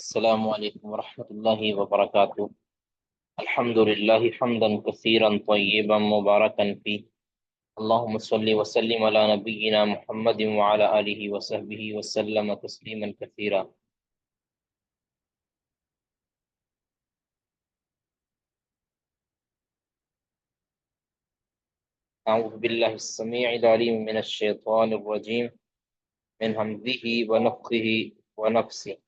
السلام علیکم ورحمۃ اللہ وبرکاتہ۔ الحمد للہ حمدا کثیرا طیبا مبارکا فی، اللہم صلی وسلم علی نبینا محمد وعلی آلہ وصحبہ وسلم تسلیما کثیرا۔ اعوذ باللہ السمیع العلیم من الشیطان الرجیم، من حمزہ ونفخہ ونفثہ۔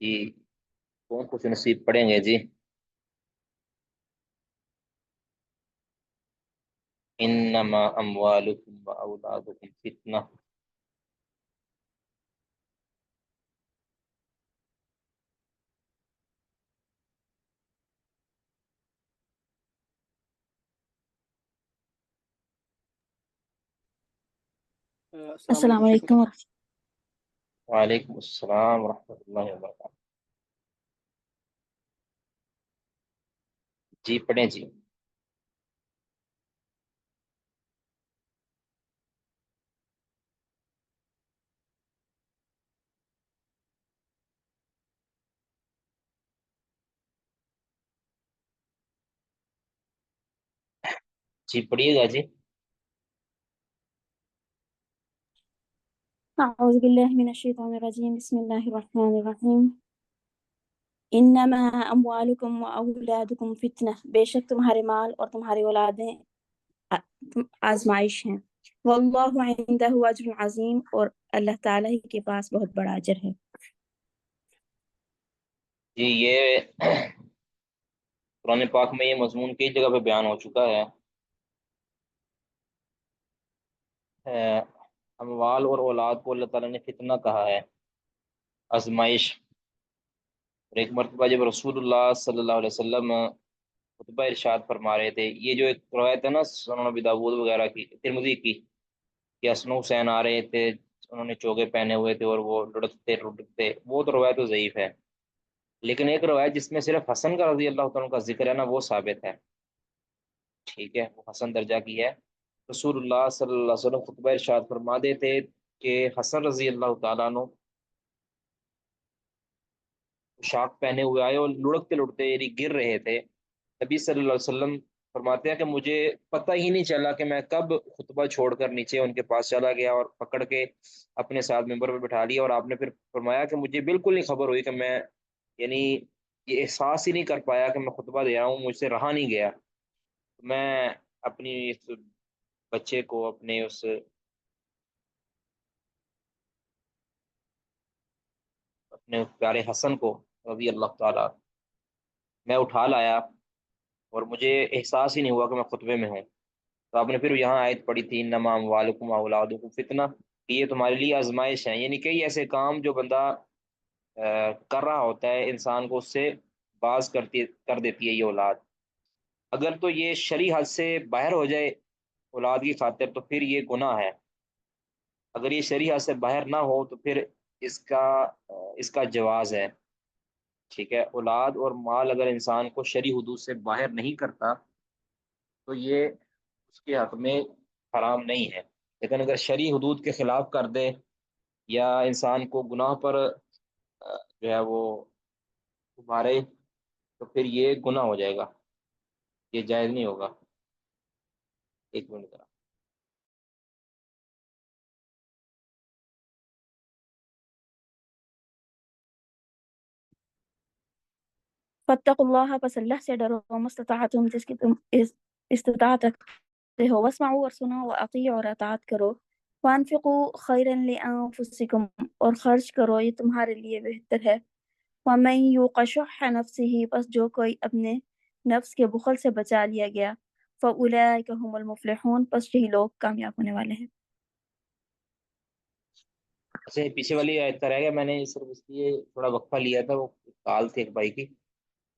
جی، کون کچھ نصیب پڑھیں گے جی؟ انما اموالکم واولادکم فتنہ۔ السلام السلام علیکم شیخ۔ علیکم وعلیکم السلام ورحمۃ اللہ وبرکاتہ۔ جی پڑھیں جی۔ جی پڑھیے گا جی۔ اعوذ باللہ من الشیطان الرجیم، بسم اللہ الرحمن الرحیم۔ انما اموالکم و اولادکم فتنہ، بے شک تمہارے مال اور تمہاری اولادیں آزمائش ہیں۔ واللہ عندہ اجر عظیم، اور اللہ تعالیٰ ہی کے پاس بہت بڑا اجر ہے۔ جی یہ قرآن پاک میں یہ مضمون کئی جگہ پہ بیان ہو چکا ہے۔ اموال اور اولاد کو اللہ تعالیٰ نے فتنہ کہا ہے، آزمائش۔ اور ایک مرتبہ جب رسول اللہ صلی اللہ علیہ وسلم خطبہ ارشاد فرما رہے تھے، یہ جو ایک روایت ہے نا سنن ابی داؤد وغیرہ کی، ترمذی کی، کہ حسن و حسین آ رہے تھے، انہوں نے چوگے پہنے ہوئے تھے اور وہ لڑکتے، وہ تو روایت تو ضعیف ہے۔ لیکن ایک روایت جس میں صرف حسن کا رضی اللہ تعالیٰ کا ذکر ہے نا، وہ ثابت ہے، ٹھیک ہے، وہ حسن درجہ کی ہے۔ رسول اللہ صلی اللہ علیہ وسلم خطبہ ارشاد فرما دیتے کہ حسن رضی اللہ تعالیٰ عنہ شاک پہنے ہوئے آئے اور لڑکتے لڑکتے یعنی گر رہے تھے۔ نبی صلی اللہ علیہ وسلم فرماتے ہیں کہ مجھے پتہ ہی نہیں چلا کہ میں کب خطبہ چھوڑ کر نیچے ان کے پاس چلا گیا اور پکڑ کے اپنے ساتھ ممبر پہ بٹھا لیا، اور آپ نے پھر فرمایا کہ مجھے بالکل نہیں خبر ہوئی کہ میں یعنی یہ احساس ہی نہیں کر پایا کہ میں خطبہ دے رہا ہوں، مجھ سے رہا نہیں گیا۔ میں اپنی اس بچے کو، اپنے اس اپنے پیارے حسن کو رضی اللہ تعالیٰ، میں اٹھا لایا اور مجھے احساس ہی نہیں ہوا کہ میں خطبے میں ہوں۔ تو آپ نے پھر یہاں آیت پڑھی تھی انما اموالکم واولادکم فتنہ، کہ یہ تمہارے لیے آزمائش ہے، یعنی کئی ایسے کام جو بندہ کر رہا ہوتا ہے، انسان کو اس سے باز کر دیتی ہے یہ اولاد۔ اگر تو یہ شرعی حد سے باہر ہو جائے اولاد کی خاطر تو پھر یہ گناہ ہے، اگر یہ شرعی حد سے باہر نہ ہو تو پھر اس کا جواز ہے، ٹھیک ہے۔ اولاد اور مال اگر انسان کو شرعی حدود سے باہر نہیں کرتا تو یہ اس کے حق میں حرام نہیں ہے، لیکن اگر شرعی حدود کے خلاف کر دے یا انسان کو گناہ پر جو ہے وہ ابھارے تو پھر یہ گناہ ہو جائے گا، یہ جائز نہیں ہوگا۔ ایک منٹ ذرا۔ فاتقوا اللہ، پس اللہ سے ڈرو، مستطاعتم، جس کی تم استطاعت رکھتے ہو، واسمعوا، اور سنو، واطیعوا، اور اطاعت کرو، وانفقوا خیرا لانفسکم، اور خرچ کرو، یہ تمہارے لیے بہتر ہے۔ ومن یوق شح نفسہ، پس جو کوئی اپنے نفس کے بخل سے بچا لیا گیا، فاولئک هم المفلحون، پس یہی لوگ کامیاب ہونے والے ہیں۔ اچھا پیچھے والی آیت کا رہ گیا، میں نے صرف اس لیے تھوڑا وقفہ لیا تھا، وہ کال تھی ایک بھائی کی۔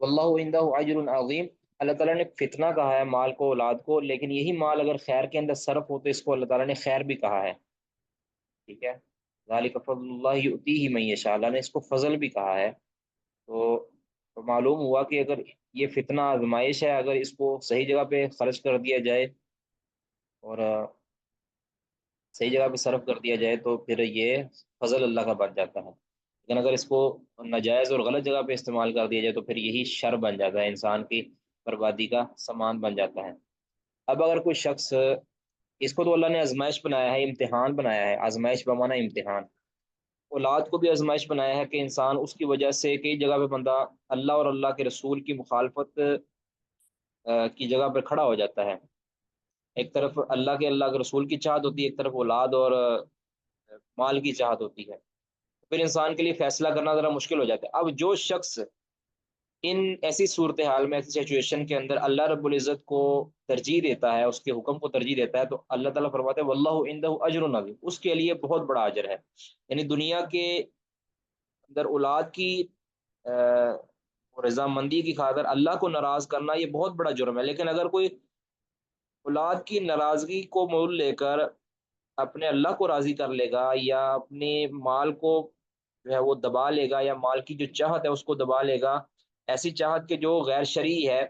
واللہ عندہ اجر عظیم، اللہ تعالیٰ نے فتنہ کہا ہے مال کو، اولاد کو، لیکن یہی مال اگر خیر کے اندر صرف ہو تو اس کو اللہ تعالیٰ نے خیر بھی کہا ہے، ٹھیک ہے۔ ذالک فضل اللہ یؤتیہ من یشاء، اللہ نے اس کو فضل بھی کہا ہے۔ تو تو معلوم ہوا کہ اگر یہ فتنہ آزمائش ہے، اگر اس کو صحیح جگہ پہ خرچ کر دیا جائے اور صحیح جگہ پہ صرف کر دیا جائے تو پھر یہ فضل اللہ کا بن جاتا ہے، لیکن اگر اس کو ناجائز اور غلط جگہ پہ استعمال کر دیا جائے تو پھر یہی شر بن جاتا ہے، انسان کی بربادی کا سامان بن جاتا ہے۔ اب اگر کوئی شخص، اس کو تو اللہ نے آزمائش بنایا ہے، امتحان بنایا ہے، آزمائش بمانا امتحان، اولاد کو بھی آزمائش بنایا ہے کہ انسان اس کی وجہ سے کئی جگہ پہ بندہ اللہ اور اللہ کے رسول کی مخالفت کی جگہ پہ کھڑا ہو جاتا ہے۔ ایک طرف اللہ کے رسول کی چاہت ہوتی ہے، ایک طرف اولاد اور مال کی چاہت ہوتی ہے، پھر انسان کے لیے فیصلہ کرنا ذرا مشکل ہو جاتا ہے۔ اب جو شخص ان ایسی صورتحال میں، ایسی سچویشن کے اندر اللہ رب العزت کو ترجیح دیتا ہے، اس کے حکم کو ترجیح دیتا ہے، تو اللہ تعالیٰ فرماتے ہیں واللہ عنده اجر عظیم، اس کے لیے بہت بڑا اجر ہے۔ یعنی دنیا کے اندر اولاد کی رضامندی کی خاطر اللہ کو ناراض کرنا یہ بہت بڑا جرم ہے، لیکن اگر کوئی اولاد کی ناراضگی کو مول لے کر اپنے اللہ کو راضی کر لے گا، یا اپنے مال کو جو ہے وہ دبا لے گا، یا مال کی جو چاہت ہے اس کو دبا لے گا، ایسی چاہت کے جو غیر شرعی ہے،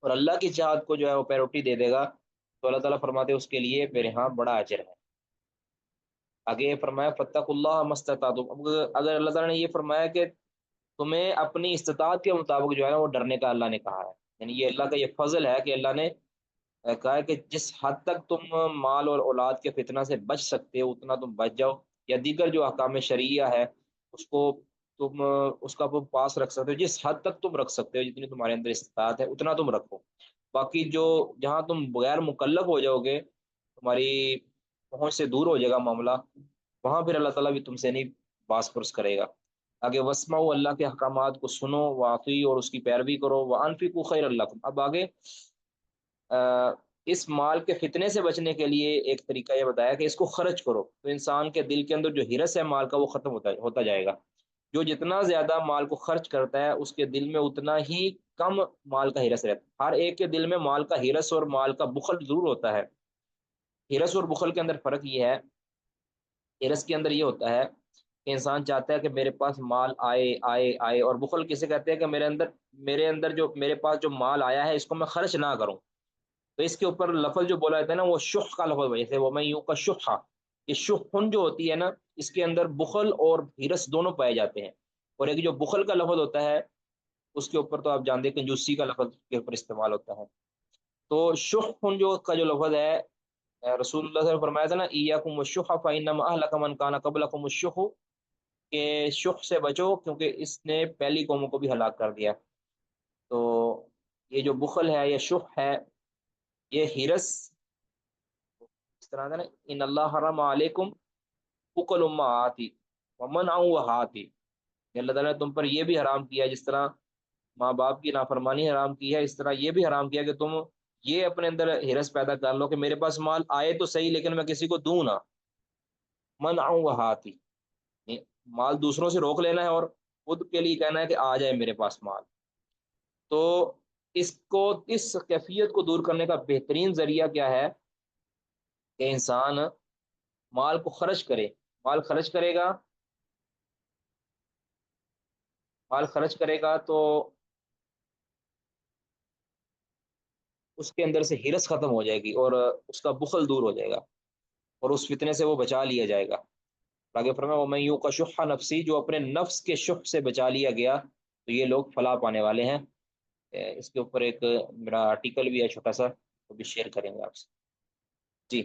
اور اللہ کی چاہت کو جو ہے وہ پیروٹی دے دے گا، تو اللہ تعالیٰ فرماتے ہیں اس کے لیے میرے ہاں بڑا اجر ہے۔ آگے یہ فرمایا فتق اللہ مستطعتم، اگر اللہ تعالیٰ نے یہ فرمایا کہ تمہیں اپنی استطاعت کے مطابق جو ہے نا وہ ڈرنے کا اللہ نے کہا ہے، یعنی یہ اللہ کا یہ فضل ہے کہ اللہ نے کہا ہے کہ جس حد تک تم مال اور اولاد کے فتنہ سے بچ سکتے ہو اتنا تم بچ جاؤ، یا دیگر جو احکام شرعیہ ہے اس کو تم اس کا پاس رکھ سکتے ہو، جس حد تک تم رکھ سکتے ہو، جتنی تمہارے اندر استطاعت ہے اتنا تم رکھو۔ باقی جو جہاں تم بغیر مکلف ہو جاؤ گے، تمہاری پہنچ سے دور ہو جائے گا معاملہ، وہاں پھر اللہ تعالیٰ بھی تم سے نہیں باس پرس کرے گا۔ آگے وسمعوا، اللہ کے احکامات کو سنو، واقعی اور اس کی پیروی کرو، وانفقوا خیر لکم، اب آگے اس مال کے فتنے سے بچنے کے لیے ایک طریقہ یہ بتایا کہ اس کو خرچ کرو، تو انسان کے دل کے اندر جو ہرس ہے مال کا وہ ختم ہوتا جائے گا۔ جو جتنا زیادہ مال کو خرچ کرتا ہے اس کے دل میں اتنا ہی کم مال کا ہرس رہتا ہے۔ ہر ایک کے دل میں مال کا ہرس اور مال کا بخل ضرور ہوتا ہے۔ ہرس اور بخل کے اندر فرق یہ ہے، ہرس کے اندر یہ ہوتا ہے کہ انسان چاہتا ہے کہ میرے پاس مال آئے آئے آئے، اور بخل کسے کہتے ہیں کہ میرے اندر جو میرے پاس جو مال آیا ہے اس کو میں خرچ نہ کروں۔ تو اس کے اوپر لفظ جو بولا جاتا ہے نا وہ شح کا لفظ ہے، جیسے وہ میں یوں کا شحا، یہ شحن جو ہوتی ہے نا اس کے اندر بخل اور ہرس دونوں پائے جاتے ہیں، اور ایک جو بخل کا لفظ ہوتا ہے اس کے اوپر تو آپ جانتے ہیں کنجوسی کا لفظ کے اوپر استعمال ہوتا ہے۔ تو شحن جو کا جو لفظ ہے، رسول اللہ صلی اللہ علیہ وسلم نے فرمایا تھا نا ایاکم والشح فانما اهلك من كان قبلكم الشح، کہ شح سے بچو کیونکہ اس نے پہلی قوموں کو بھی ہلاک کر دیا۔ تو یہ جو بخل ہے یا شح ہے، یہ ہرس، اس طرح کا نا ان اللہ حرم علیکم اکل امہاتی ومنع وہاتی، اللہ تعالیٰ نے تم پر یہ بھی حرام کیا، جس طرح ماں باپ کی نافرمانی حرام کی ہے اس طرح یہ بھی حرام کیا کہ تم یہ اپنے اندر ہرس پیدا کر لو کہ میرے پاس مال آئے تو صحیح لیکن میں کسی کو دوں نہ، منع وہاتی، مال دوسروں سے روک لینا ہے اور خود کے لیے کہنا ہے کہ آ جائے میرے پاس مال۔ تو اس کو، اس کیفیت کو دور کرنے کا بہترین ذریعہ کیا ہے کہ انسان مال کو خرچ کرے۔ مال خرچ کرے گا، مال خرچ کرے گا تو اس کے اندر سے ہرس ختم ہو جائے گی اور اس کا بخل دور ہو جائے گا، اور اس فتنے سے وہ بچا لیا جائے گا۔ آگے فرمایا وَمَن یوق شح نفسی، جو اپنے نفس کے شح سے بچا لیا گیا تو یہ لوگ فلاح پانے والے ہیں۔ اس کے اوپر ایک میرا آرٹیکل بھی ہے چھوٹا سا، وہ بھی شیئر کریں گے آپ سے۔ جی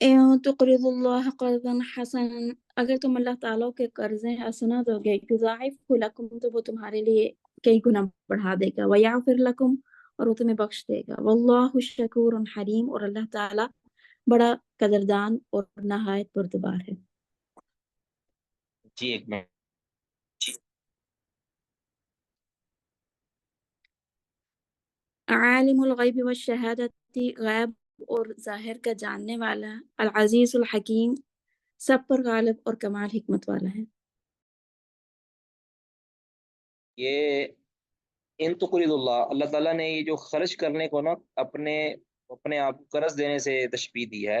إن تقرضوا الله قرضا حسنا، اگر تم اللہ تعالیٰ کے قرض حسنا دو گے، یضاعف لکم، تو وہ تمہارے لیے کئی گنا بڑھا دے گا، ویغفر لکم، اور وہ تمہیں بخش دے گا، واللہ شکور حلیم، اور اللہ تعالیٰ بڑا قدردان اور نہایت بردبار ہے۔ جی ایک منٹ۔ عالم الغیب والشہادت، غیب اور ظاہر کا جاننے والا، العزیز الحکیم، سب پر غالب اور کمال حکمت والا ہے۔ یہ ان تقرض اللہ، اللہ تعالیٰ نے یہ جو خرچ کرنے کو نا اپنے اپنے آپ کو قرض دینے سے تشبیہ دی ہے،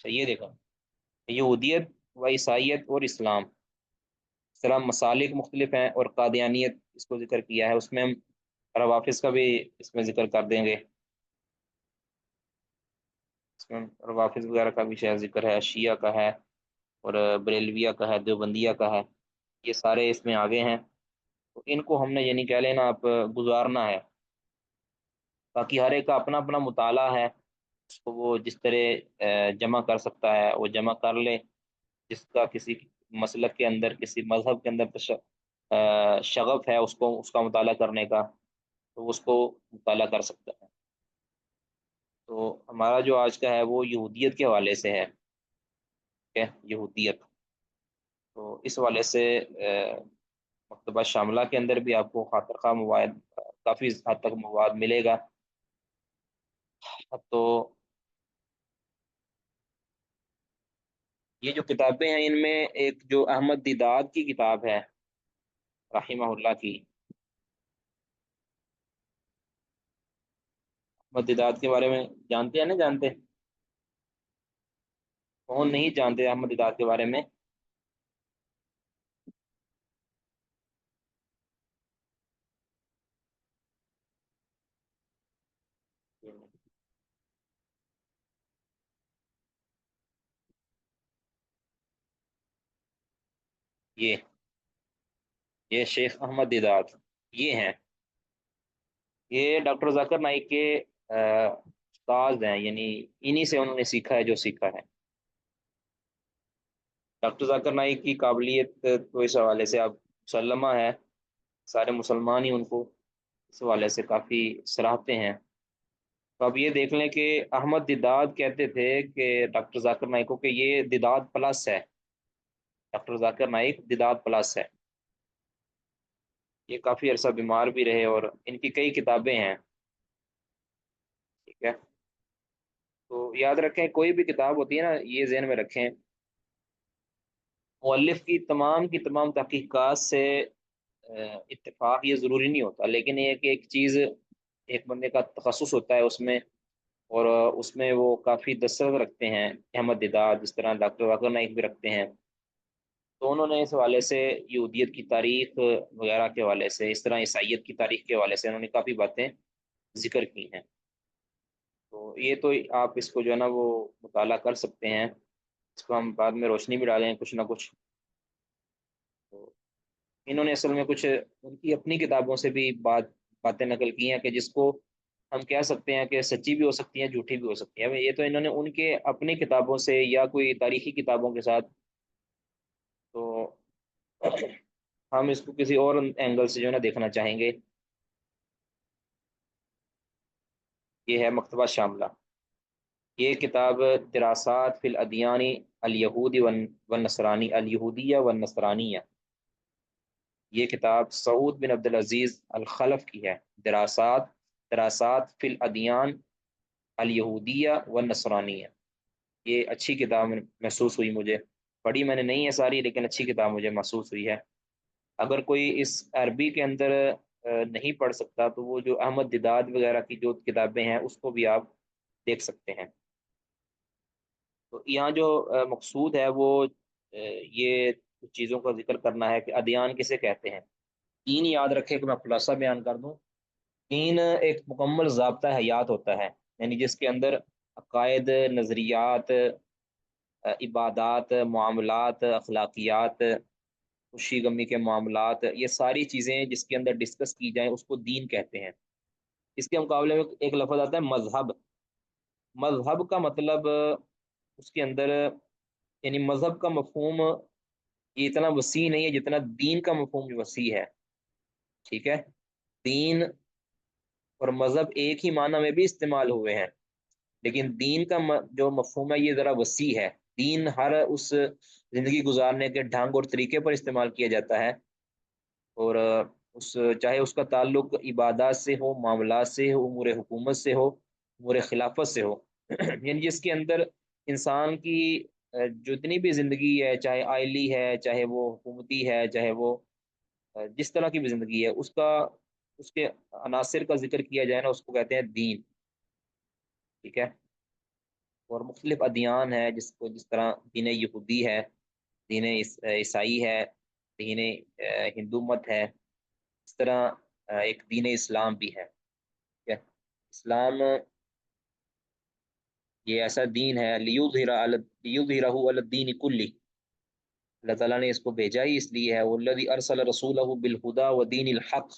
اچھا یہ دیکھا، یہودیت و عیسائیت اور اسلام، اس طرح مسالک مختلف ہیں، اور قادیانیت اس کو ذکر کیا ہے، اس میں ہم روافظ کا بھی اس میں ذکر کر دیں گے، اس میں روافظ وغیرہ کا بھی شاید ذکر ہے، شیعہ کا ہے، اور بریلویہ کا ہے، دیوبندیہ کا ہے، یہ سارے اس میں آگے ہیں، تو ان کو ہم نے یعنی کہہ لینا آپ گزارنا ہے، باقی ہر ایک کا اپنا اپنا مطالعہ ہے، اس کو وہ جس طرح جمع کر سکتا ہے وہ جمع کر لے، جس کا کسی مسلک کے اندر کسی مذہب کے اندر شغف ہے اس کو اس کا مطالعہ کرنے کا، تو اس کو مطالعہ کر سکتا ہے۔ تو ہمارا جو آج کا ہے وہ یہودیت کے حوالے سے ہے، ٹھیک ہے، یہودیت، تو اس حوالے سے مکتبہ شاملہ کے اندر بھی آپ کو خاطر خواہ مواد کافی حد تک مواد ملے گا۔ تو یہ جو کتابیں ہیں ان میں ایک جو احمد دیداد کی کتاب ہے رحمہ اللہ کی، احمد دیداد کے بارے میں جانتے ہیں نا؟ جانتے؟ کون نہیں جانتے احمد دیداد کے بارے میں؟ یہ یہ شیخ احمد دیداد یہ ہیں، یہ ڈاکٹر ذاکر نائک کے استاذ ہیں، یعنی انہی سے انہوں نے سیکھا ہے جو سیکھا ہے۔ ڈاکٹر ذاکر نائک کی قابلیت تو اس حوالے سے آپ مسلمہ ہے، سارے مسلمان ہی ان کو اس حوالے سے کافی سراہتے ہیں۔ تو اب یہ دیکھ لیں کہ احمد دیداد کہتے تھے کہ ڈاکٹر ذاکر نائک کو کہ یہ دیداد پلس ہے، ڈاکٹر ذاکر نائک دیداد پلس ہے۔ یہ کافی عرصہ بیمار بھی رہے اور ان کی کئی کتابیں ہیں، ٹھیک ہے۔ تو یاد رکھیں کوئی بھی کتاب ہوتی ہے نا، یہ ذہن میں رکھیں، مؤلف کی تمام تحقیقات سے اتفاق یہ ضروری نہیں ہوتا، لیکن یہ کہ ایک چیز ایک بندے کا تخصص ہوتا ہے اس میں، اور اس میں وہ کافی دسترس رکھتے ہیں، احمد دیداد جس طرح ڈاکٹر ذاکر نائک بھی رکھتے ہیں، تو انہوں نے اس حوالے سے یہودیت کی تاریخ وغیرہ کے حوالے سے، اس طرح عیسائیت کی تاریخ کے حوالے سے انہوں نے کافی باتیں ذکر کی ہیں۔ تو یہ تو آپ اس کو جو ہے نا وہ مطالعہ کر سکتے ہیں، اس کو ہم بعد میں روشنی بھی ڈالیں کچھ نہ کچھ۔ تو انہوں نے اصل میں کچھ ان کی اپنی کتابوں سے بھی باتیں نقل کی ہیں کہ جس کو ہم کہہ سکتے ہیں کہ سچی بھی ہو سکتی ہیں جھوٹی بھی ہو سکتی ہیں، یہ تو انہوں نے ان کے اپنی کتابوں سے یا کوئی تاریخی کتابوں کے ساتھ، تو ہم اس کو کسی اور اینگل سے جو ہے نا دیکھنا چاہیں گے۔ یہ ہے مکتبہ شاملہ، یہ کتاب دراسات فی الادیان الیہودی والنصرانی الیہودیہ والنصرانیہ، یہ کتاب سعود بن عبد العزیز الخلف کی ہے، دراسات فی الادیان الیہودیہ والنصرانیہ، یہ اچھی کتاب محسوس ہوئی مجھے، پڑھی میں نے نہیں ہے ساری لیکن اچھی کتاب مجھے محسوس ہوئی ہے۔ اگر کوئی اس عربی کے اندر نہیں پڑھ سکتا تو وہ جو احمد دیداد وغیرہ کی جو کتابیں ہیں اس کو بھی آپ دیکھ سکتے ہیں۔ تو یہاں جو مقصود ہے وہ یہ کچھ چیزوں کا ذکر کرنا ہے کہ ادیان کسے کہتے ہیں۔ دین یاد رکھے کہ میں خلاصہ بیان کر دوں، دین ایک مکمل ضابطہ حیات ہوتا ہے، یعنی جس کے اندر عقائد، نظریات، عبادات، معاملات، اخلاقیات، خوشی غمی کے معاملات، یہ ساری چیزیں جس کے اندر ڈسکس کی جائیں اس کو دین کہتے ہیں۔ اس کے مقابلے میں ایک لفظ آتا ہے مذہب، مذہب کا مطلب اس کے اندر یعنی مذہب کا مفہوم یہ اتنا وسیع نہیں ہے جتنا دین کا مفہوم وسیع ہے، ٹھیک ہے۔ دین اور مذہب ایک ہی معنی میں بھی استعمال ہوئے ہیں، لیکن دین کا جو مفہوم ہے یہ ذرا وسیع ہے، دین ہر اس زندگی گزارنے کے ڈھنگ اور طریقے پر استعمال کیا جاتا ہے، اور اس چاہے اس کا تعلق عبادات سے ہو، معاملات سے ہو، امور حکومت سے ہو، امور خلافت سے ہو یعنی جس کے اندر انسان کی جتنی بھی زندگی ہے، چاہے آئلی ہے، چاہے وہ حکومتی ہے، چاہے وہ جس طرح کی بھی زندگی ہے، اس کے عناصر کا ذکر کیا جائے نا اس کو کہتے ہیں دین، ٹھیک ہے۔ اور مختلف ادیان ہے، جس طرح دین یہودی ہے، دین عیسائی ہے، دین ہندو مت ہے، اس طرح ایک دین اسلام بھی ہے، ٹھیک ہے؟ اسلام یہ ایسا دین ہے، لیظہرہ علی الدین کلی، اللہ تعالیٰ نے اس کو بھیجا ہی اس لیے ہے، والذی ارسل رسولہ بالہدی ودین الحق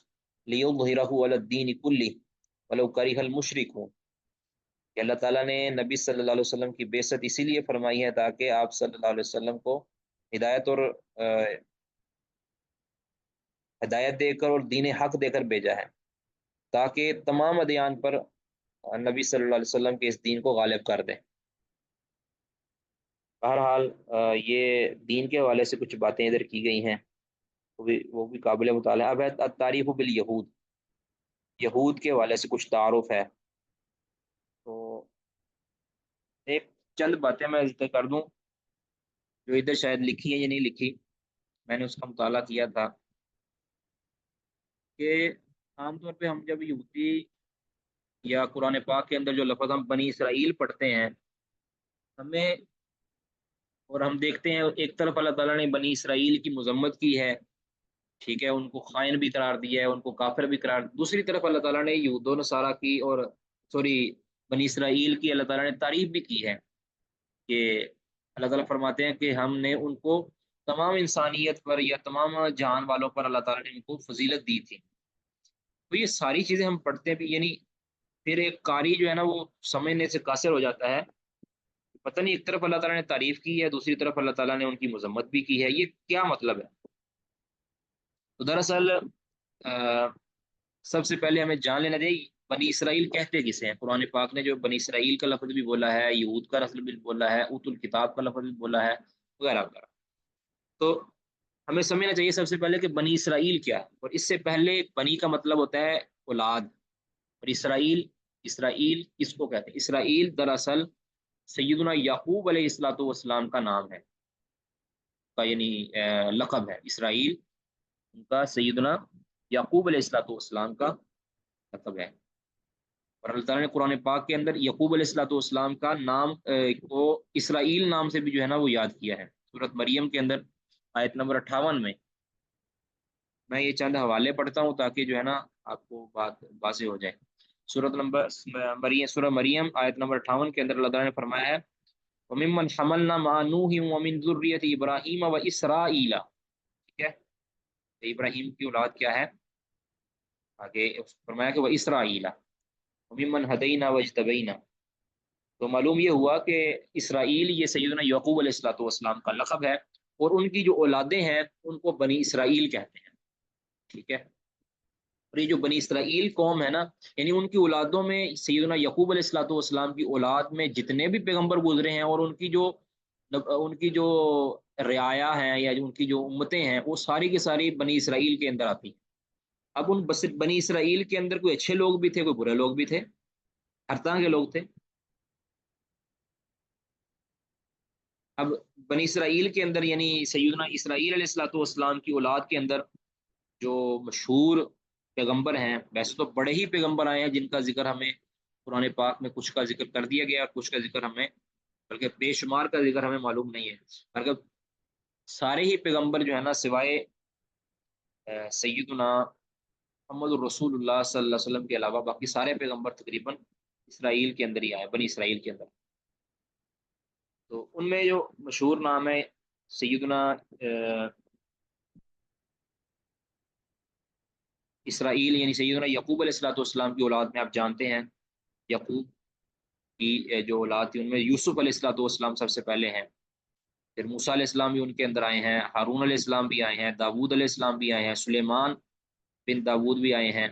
لیظہرہ علی الدین کلی ولو کرہ المشرکون، کہ اللہ تعالیٰ نے نبی صلی اللہ علیہ وسلم کی بعثت اسی لیے فرمائی ہے تاکہ آپ صلی اللہ علیہ وسلم کو ہدایت اور ہدایت دے کر اور دین حق دے کر بھیجا ہے، تاکہ تمام ادیان پر نبی صلی اللہ علیہ وسلم کے اس دین کو غالب کر دیں۔ بہرحال یہ دین کے حوالے سے کچھ باتیں ادھر کی گئی ہیں، وہ بھی قابل مطالعہ۔ اب ہے التعریف بالیہود، یہود کے حوالے سے کچھ تعارف ہے، تو ایک چند باتیں میں ذکر کر دوں جو ادھر شاید لکھی ہیں یا نہیں لکھی، میں نے اس کا مطالعہ کیا تھا کہ عام طور پہ ہم جب یہودی یا قرآن پاک کے اندر جو لفظ ہم بنی اسرائیل پڑھتے ہیں، ہمیں اور ہم دیکھتے ہیں ایک طرف اللہ تعالیٰ نے بنی اسرائیل کی مذمت کی ہے، ٹھیک ہے، ان کو خائن بھی قرار دیا ہے، ان کو کافر بھی قرار، دوسری طرف اللہ تعالیٰ نے یہود و نصارہ کی اور بنی اسرائیل کی اللہ تعالیٰ نے تعریف بھی کی ہے، کہ اللہ تعالیٰ فرماتے ہیں کہ ہم نے ان کو تمام انسانیت پر یا تمام جہان والوں پر اللہ تعالیٰ نے ان کو فضیلت دی تھی۔ تو یہ ساری چیزیں ہم پڑھتے ہیں بھی، یعنی پھر ایک قاری جو ہے نا وہ سمجھنے سے قاصر ہو جاتا ہے، پتہ نہیں ایک طرف اللہ تعالیٰ نے تعریف کی ہے، دوسری طرف اللہ تعالیٰ نے ان کی مذمت بھی کی ہے، یہ کیا مطلب ہے؟ تو دراصل سب سے پہلے ہمیں جان لینا چاہیے بنی اسرائیل کہتے کسے ہیں۔ قرآن پاک نے جو بنی اسرائیل کا لفظ بھی بولا ہے، یہود کا لفظ بھی بولا ہے، اوت الکتاب کا لفظ بھی بولا ہے، وغیرہ وغیرہ۔ تو ہمیں سمجھنا چاہیے سب سے پہلے کہ بنی اسرائیل کیا ہے، اور اس سے پہلے بنی کا مطلب ہوتا ہے اولاد، اور اسرائیل کس کو کہتے ہیں؟ اسرائیل دراصل سیدنا یعقوب علیہ الصلوۃ والسلام کا نام ہے، کا یعنی لقب ہے اسرائیل، ان کا سیدنا یعقوب علیہ الصلوۃ والسلام کا لقب ہے۔ اور اللہ تعالیٰ نے قرآن پاک کے اندر یعقوب علیہ الصلوۃ والسلام کا نام کو اسرائیل نام سے بھی جو ہے نا وہ یاد کیا ہے، سورۃ مریم کے اندر آیت نمبر 58 میں یہ چند حوالے پڑھتا ہوں تاکہ جو ہے نا آپ کو بات واضح ہو جائے۔ سورہ مریم آیت نمبر 58 کے اندر اللہ تعالیٰ نے فرمایا ہے وَمِمَّنْ حَمَلْنَا مَعَ نُوحٍ وَمِنْ ذُرِّيَّةِ إِبْرَاهِيمَ وَإِسْرَائِيلَ، ٹھیک ہے، تو ابراہیم کی اولاد کیا ہے؟ آگے فرمایا کہ وَإِسْرَائِيلَ وَمِمَّنْ هَدَيْنَا وَاجْتَبَيْنَا، تو معلوم یہ ہوا کہ اسرائیل یہ سیدنا یعقوب علیہ الصلوۃ والسلام کا لقب ہے، اور ان کی جو اولادیں ہیں ان کو بنی اسرائیل کہتے ہیں، ٹھیک ہے۔ اور یہ جو بنی اسرائیل قوم ہے نا، یعنی ان کی اولادوں میں سیدنا یعقوب علیہ الصلوۃ والسلام کی اولاد میں جتنے بھی پیغمبر گزرے ہیں، اور ان کی جو رعایا ہیں یا ان کی جو امتیں ہیں، وہ ساری کی ساری بنی اسرائیل کے اندر آتی ہیں۔ اب ان بنی اسرائیل کے اندر کوئی اچھے لوگ بھی تھے، کوئی برے لوگ بھی تھے، ہر طرح کے لوگ تھے۔ اب بنی اسرائیل کے اندر یعنی سیدنا اسرائیل علیہ الصلوۃ والسلام کی اولاد کے اندر جو مشہور پیغمبر ہیں، ویسے تو بڑے ہی پیغمبر آئے ہیں جن کا ذکر ہمیں قرآن پاک میں کچھ کا ذکر کر دیا گیا، کچھ کا ذکر ہمیں، بلکہ بے شمار کا ذکر ہمیں معلوم نہیں ہے، بلکہ سارے ہی پیغمبر جو ہے نا سوائے سیدنا محمد الرسول اللہ صلی اللہ علیہ وسلم کے علاوہ باقی سارے پیغمبر تقریباً اسرائیل کے اندر ہی آئے، بنی اسرائیل کے اندر۔ تو ان میں جو مشہور نام ہے سیدنا اسرائیل یعنی سیدنا یعقوب علیہ الصلوۃ والسلام کی اولاد میں آپ جانتے ہیں یعقوب کی جو اولاد تھی ان میں یوسف علیہ الصلوۃ والسلام سب سے پہلے ہیں، پھر موسیٰ علیہ السلام بھی ان کے اندر آئے ہیں، ہارون علیہ السلام بھی آئے ہیں، داود علیہ السلام بھی آئے ہیں، سلیمان بن داود بھی آئے ہیں،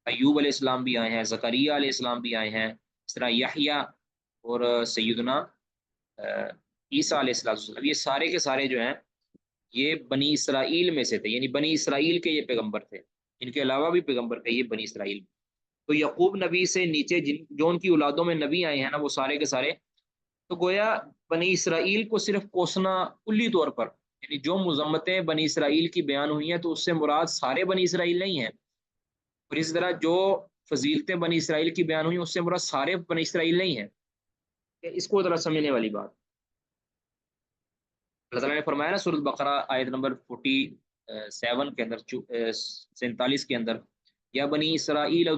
ایوب علیہ السلام بھی آئے ہیں، زکریا علیہ السلام بھی آئے ہیں، اس طرح یحییٰ اور سیدنا عیسیٰ علیہ السلام، یہ سارے کے سارے جو ہیں یہ بنی اسرائیل میں سے تھے، یعنی بنی اسرائیل کے یہ پیغمبر تھے، ان کے علاوہ بھی پیغمبر تھے یہ بنی اسرائیل۔ تو یعقوب نبی سے نیچے جو ان کی اولادوں میں نبی آئے ہیں نا وہ سارے کے سارے، تو گویا بنی اسرائیل کو صرف کوسنا کلی طور پر، یعنی جو مذمتیں بنی اسرائیل کی بیان ہوئی ہیں تو اس سے مراد سارے بنی اسرائیل نہیں ہیں، اور اسی طرح جو فضیلتیں بنی اسرائیل کی بیان ہوئی ہیں اس سے مراد سارے بنی اسرائیل نہیں ہیں، کہ اس کو ذرا سمجھنے والی بات اللہ تعالیٰ نے فرمایا نا سورۃ بقرہ آیت نمبر 47 کے اندر 47 کے اندر یا بنی اسرائیل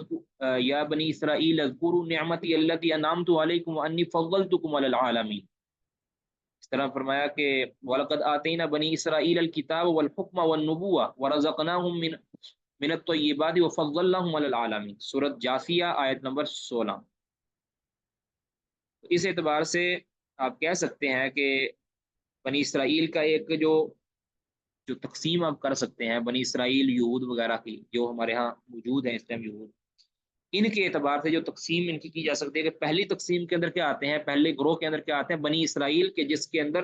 یا بنی اسرائیل اذکروا نعمتی التی انعمت علیکم وانی فضلتکم علی العالمین. اس طرح فرمایا کہ وَلَقَدْ آتَيْنَا بَنِي إِسْرَائِيلَ الْكِتَابَ وَالْحُكْمَ وَالنُّبُوَّةَ وَرَزَقْنَاهُم مِّنَ الطَّيِّبَاتِ وَفَضَّلْنَاهُمْ عَلَى الْعَالَمِينَ. سورۃ جاثیہ آیت نمبر 16. اس اعتبار سے آپ کہہ سکتے ہیں کہ بنی اسرائیل کا ایک جو تقسیم آپ کر سکتے ہیں بنی اسرائیل یہود وغیرہ کی جو ہمارے ہاں موجود ہیں اس ٹائم یہود، ان کے اعتبار سے جو تقسیم ان کی جا سکتی ہے کہ پہلی تقسیم کے اندر کیا آتے ہیں، پہلے گروہ کے اندر کیا آتے ہیں بنی اسرائیل کے، جس کے اندر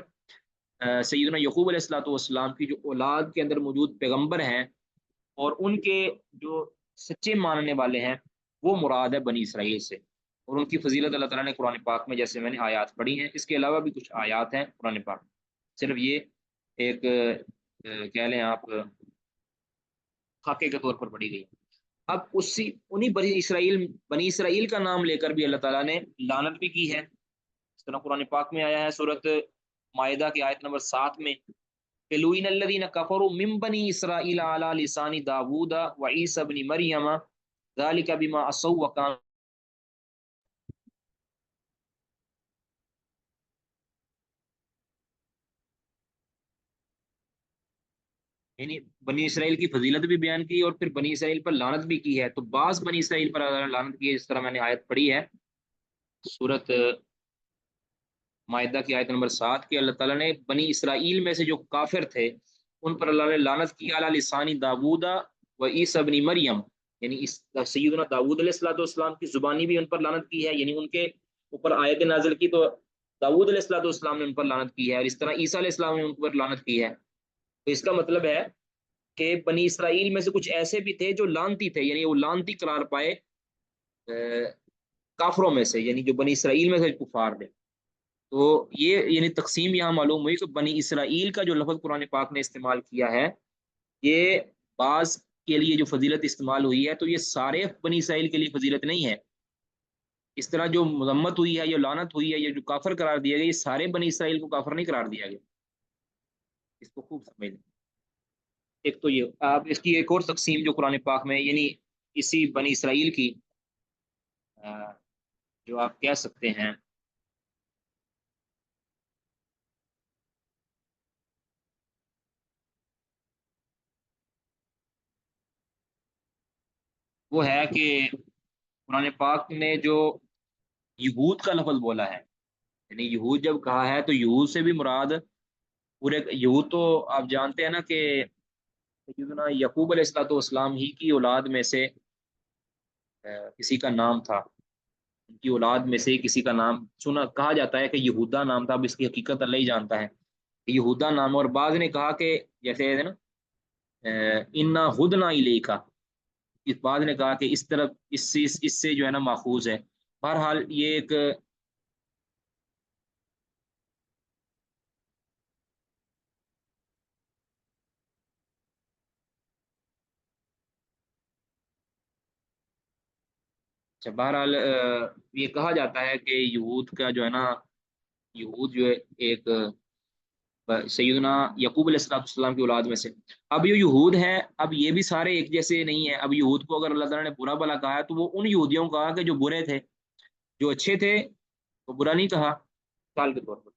سیدنا یعقوب علیہ الصلوۃ والسلام کی جو اولاد کے اندر موجود پیغمبر ہیں اور ان کے جو سچے ماننے والے ہیں وہ مراد ہے بنی اسرائیل سے، اور ان کی فضیلت اللہ تعالیٰ نے قرآن پاک میں جیسے میں نے آیات پڑھی ہیں، اس کے علاوہ بھی کچھ آیات ہیں قرآن پاک، صرف یہ ایک کہہ لیں آپ خاکے کے طور پر پڑھی گئی. اب انہی بنی اسرائیل کا نام لے کر بھی اللہ تعالیٰ نے لعنت بھی کی ہے. اس طرح قرآن پاک میں آیا ہے سورۃ مائدہ کی آیت نمبر 7 میں کہ لُعِنَ الَّذِينَ كَفَرُوا مِن بَنِي إِسْرَائِيلَ عَلَى لِسَانِ دَاوُودَ وَعِيسَى ابْنِ مَرْيَمَ ذَلِكَ بِمَا عَصَوْا وَكَانُوا. یعنی بنی اسرائیل کی فضیلت بھی بیان کی اور پھر بنی اسرائیل پر لعنت بھی کی ہے. تو بعض بنی اسرائیل پر اللہ نے لعنت کی ہے، جس طرح میں نے آیت پڑھی ہے سورۃ مائدہ کی آیت نمبر 7 کے، اللہ تعالیٰ نے بنی اسرائیل میں سے جو کافر تھے ان پر اللہ نے لعنت کی علی لسانی داود و عیسی ابن مریم، یعنی سیدنا داود علیہ الصلوۃ والسلام کی زبانی بھی ان پر لعنت کی ہے، یعنی ان کے اوپر آیت نازل کی تو داود علیہ الصلوۃ والسلام نے ان پر لعنت کی ہے، اور اس طرح عیسیٰ علیہ السلام نے ان پر لعنت کی ہے. تو اس کا مطلب ہے کہ بنی اسرائیل میں سے کچھ ایسے بھی تھے جو لعنتی تھے، یعنی وہ لعنتی قرار پائے کافروں میں سے، یعنی جو بنی اسرائیل میں سے کفار تھے. تو یہ یعنی تقسیم یہاں معلوم ہوئی کہ بنی اسرائیل کا جو لفظ قرآن پاک نے استعمال کیا ہے یہ بعض کے لیے جو فضیلت استعمال ہوئی ہے، تو یہ سارے بنی اسرائیل کے لیے فضیلت نہیں ہے. اس طرح جو مذمت ہوئی ہے یا لعنت ہوئی ہے یا جو کافر قرار دیا گیا، یہ سارے بنی اسرائیل کو کافر نہیں قرار دیا گیا. اس کو خوب سمجھ لیں. ایک تو یہ آپ اس کی ایک اور تقسیم جو قرآن پاک میں یعنی اسی بنی اسرائیل کی جو آپ کہہ سکتے ہیں وہ ہے کہ قرآن پاک نے جو یہود کا لفظ بولا ہے، یعنی یہود جب کہا ہے تو یہود سے بھی مراد پورے یہود تو آپ جانتے ہیں نا کہ سیدنا یعقوب علیہ الصلوۃ والسلام ہی کی اولاد میں سے کسی کا نام تھا، ان کی اولاد میں سے کسی کا نام سنا، کہا جاتا ہے کہ یہودا نام تھا. اب اس کی حقیقت اللہ ہی جانتا ہے کہ یہودا نام. اور بعض نے کہا کہ جیسے ہے نا انا ہدنا الیکا، اس بعد نے کہا کہ اس طرف اس سے جو ہے نا ماخوذ ہے. بہرحال یہ ایک بہرحال یہ کہا جاتا ہے کہ یہود کا جو ہے نا یہود جو ہے ایک سیدنا یعقوب علیہ السلام کی اولاد میں سے. اب یہ یہود ہیں، اب یہ بھی سارے ایک جیسے نہیں ہیں. اب یہود کو اگر اللہ تعالیٰ نے برا بلا کہا ہے تو وہ ان یہودیوں کو کہا کہ جو برے تھے، جو اچھے تھے وہ برا نہیں کہا. مثال کے طور پر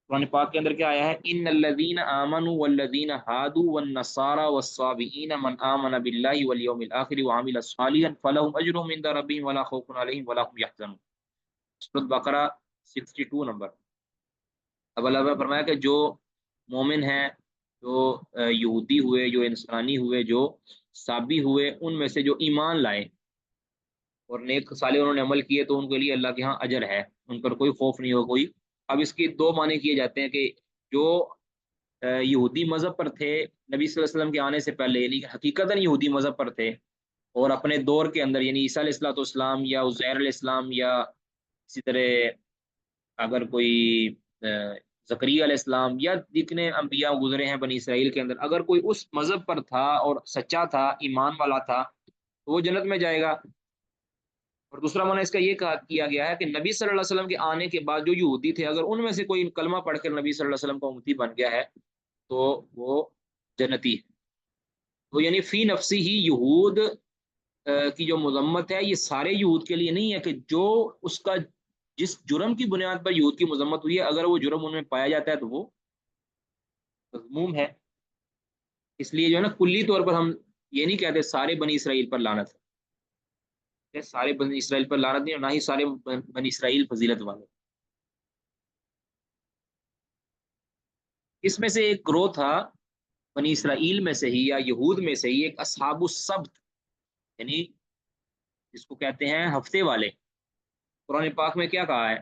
قرآن پاک کے اندر کیا آیا ہے، ان الذین آمنوا والذین ہادوا والنصارى والصابئین من آمن باللہ والیوم الآخر وعمل صالحا فلہم اجرهم عند ربهم ولا خوف علیہم ولا هم یحزنون. سورۃ بقرہ 62 نمبر. اب اللہ نے فرمایا کہ جو مومن ہیں، جو یہودی ہوئے، جو انسانی ہوئے، جو صابی ہوئے، ان میں سے جو ایمان لائے اور نیک صالح انہوں نے عمل کیے تو ان کے لیے اللہ کے ہاں اجر ہے، ان پر کوئی خوف نہیں ہو کوئی. اب اس کی دو معنی کیے جاتے ہیں کہ جو یہودی مذہب پر تھے نبی صلی اللہ علیہ وسلم کے آنے سے پہلے، یعنی حقیقتاً یہودی مذہب پر تھے اور اپنے دور کے اندر یعنی عیسیٰ علیہ الصلوۃ والسلام یا عزیر علیہ السلام یا اسی طرح اگر کوئی زکریا علیہ السلام یا جتنے انبیاء گزرے ہیں بنی اسرائیل کے اندر، اگر کوئی اس مذہب پر تھا اور سچا تھا، ایمان والا تھا، تو وہ جنت میں جائے گا. اور دوسرا معنی اس کا یہ کیا گیا ہے کہ نبی صلی اللہ علیہ وسلم کے آنے کے بعد جو یہودی تھے، اگر ان میں سے کوئی کلمہ پڑھ کر نبی صلی اللہ علیہ وسلم کا امتی بن گیا ہے تو وہ جنتی ہے۔ تو یعنی فی نفسی ہی یہود کی جو مذمت ہے یہ سارے یہود کے لیے نہیں ہے، کہ جو اس کا جس جرم کی بنیاد پر یہود کی مذمت ہوئی ہے، اگر وہ جرم ان میں پایا جاتا ہے تو وہ مذموم ہے۔ اس لیے جو ہے نا کلی طور پر ہم یہ نہیں کہتے سارے بنی اسرائیل پر لعنت ہے، سارے بنی اسرائیل پر لعنت نہیں، اور نہ ہی سارے بنی اسرائیل فضیلت والے۔ اس میں سے ایک گروہ تھا بنی اسرائیل میں سے ہی یا یہود میں سے ہی، ایک اصحاب السبت، یعنی جس کو کہتے ہیں ہفتے والے۔ قرآن پاک میں کیا کہا ہے؟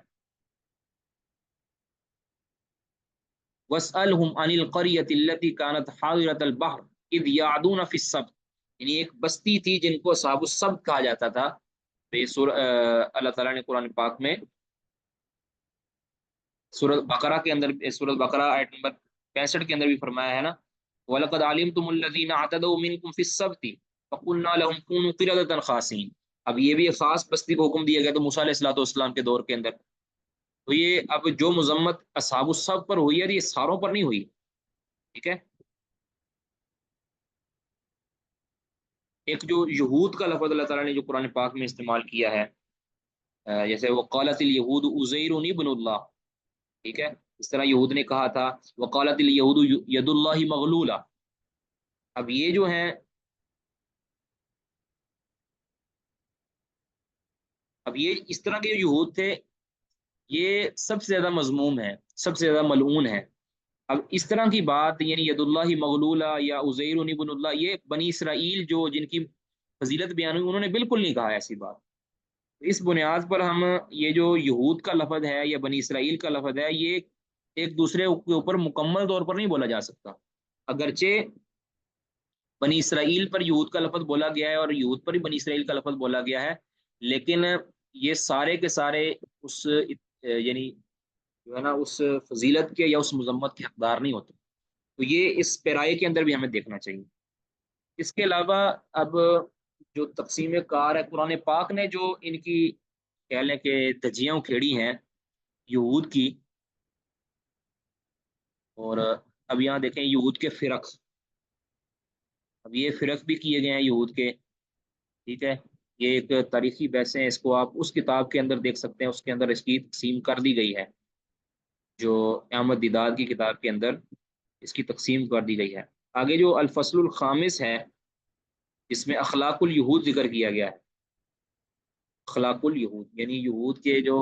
وَاسْأَلْهُمْ عَنِ الْقَرْيَةِ الَّتِي كَانَتْ حَاضِرَةَ الْبَحْرِ إِذْ يَعْدُونَ فِي السَّبْتِ، یعنی ایک بستی تھی جن کو اصحاب السبت کہا جاتا تھا۔ تو یہ اللہ تعالیٰ نے قرآن پاک میں سورۃ بقرہ کے اندر، سورۃ بقرہ آیت نمبر 65 کے اندر بھی فرمایا ہے نا، وَلَقَدْ عَلِمْتُمُ الَّذِينَ اعْتَدَوْا مِنْكُمْ فِي السَّبْتِ فَقُلْنَا لَهُمْ كُونُوا قِرَدَةً خَاسِئِينَ۔ اب یہ بھی ایک خاص بستی کو حکم دیا گیا تو موسیٰ علیہ الصلوۃ والسلام کے دور کے اندر۔ تو یہ اب جو مذمت اصحاب السبت پر ہوئی ہے یہ ساروں پر نہیں ہوئی، ٹھیک ہے۔ ایک جو یہود کا لفظ اللہ تعالیٰ نے جو قرآن پاک میں استعمال کیا ہے، جیسے وقالت الیہود عزیر ابن اللہ، ٹھیک ہے، اس طرح یہود نے کہا تھا وقالت الیہود ید اللہ مغلولہ۔ اب یہ جو ہیں، اب یہ اس طرح کے جو یہود تھے یہ سب سے زیادہ مذموم ہے، سب سے زیادہ ملعون ہے۔ اب اس طرح کی بات یعنی ید اللہ مغلولہ یا عزیر ابن اللہ، یہ بنی اسرائیل جو جن کی فضیلت بیان ہوئی انہوں نے بالکل نہیں کہا ایسی بات۔ اس بنیاد پر ہم یہ جو یہود کا لفظ ہے یا بنی اسرائیل کا لفظ ہے یہ ایک دوسرے کے اوپر مکمل طور پر نہیں بولا جا سکتا۔ اگرچہ بنی اسرائیل پر یہود کا لفظ بولا گیا ہے اور یہود پر ہی بنی اسرائیل کا لفظ بولا گیا ہے، لیکن یہ سارے کے سارے اس یعنی جو ہے نا اس فضیلت کے یا اس مذمت کے حقدار نہیں ہوتے۔ تو یہ اس پیرائے کے اندر بھی ہمیں دیکھنا چاہیے۔ اس کے علاوہ اب جو تقسیم کار ہے، قرآن پاک نے جو ان کی کہہ لیں کہ دھجیاں کھیڑی ہیں یہود کی، اور اب یہاں دیکھیں یہود کے فرق، اب یہ فرق بھی کیے گئے ہیں یہود کے، ٹھیک ہے۔ یہ ایک تاریخی بحث ہے، اس کو آپ اس کتاب کے اندر دیکھ سکتے ہیں، اس کے اندر اس کی تقسیم کر دی گئی ہے، جو احمد دیداد کی کتاب کے اندر اس کی تقسیم کر دی گئی ہے۔ آگے جو الفصل الخامس ہے اس میں اخلاق الیہود ذکر کیا گیا ہے۔ اخلاق الیہود یعنی یہود کے جو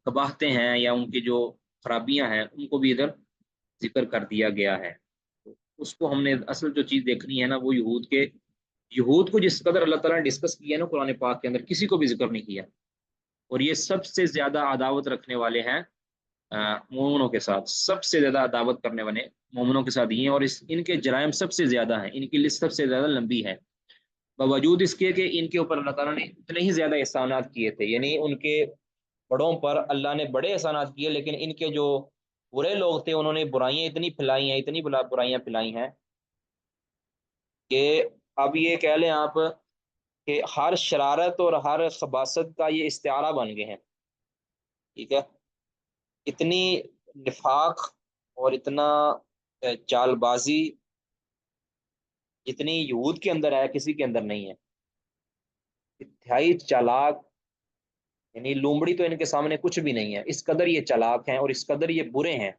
قباحتیں ہیں یا ان کی جو خرابیاں ہیں ان کو بھی ادھر ذکر کر دیا گیا ہے۔ تو اس کو ہم نے اصل جو چیز دیکھنی ہے نا وہ یہود کو جس قدر اللہ تعالیٰ نے ڈسکس کیا ہے نا قرآن پاک کے اندر، کسی کو بھی ذکر نہیں کیا، اور یہ سب سے زیادہ عداوت رکھنے والے ہیں مومنوں کے ساتھ، سب سے زیادہ عداوت کرنے والے مومنوں کے ساتھ یہ ہیں، اور ان کے جرائم سب سے زیادہ ہیں، ان کی لسٹ سب سے زیادہ لمبی ہے، باوجود اس کے کہ ان کے اوپر اللہ تعالیٰ نے اتنے ہی زیادہ احسانات کیے تھے، یعنی ان کے بڑوں پر اللہ نے بڑے احسانات کیے، لیکن ان کے جو برے لوگ تھے انہوں نے برائیاں اتنی پھیلائی ہیں، اتنی برائیاں پھیلائی ہیں کہ اب یہ کہہ لیں آپ کہ ہر شرارت اور ہر خباثت کا یہ استعارہ بن گئے ہیں، ٹھیک ہے۔ اتنی نفاق اور اتنا چال بازی جتنی یہود کے اندر ہے کسی کے اندر نہیں ہے، انتہائی چالاک، یعنی لومڑی تو ان کے سامنے کچھ بھی نہیں ہے، اس قدر یہ چالاک ہیں اور اس قدر یہ برے ہیں،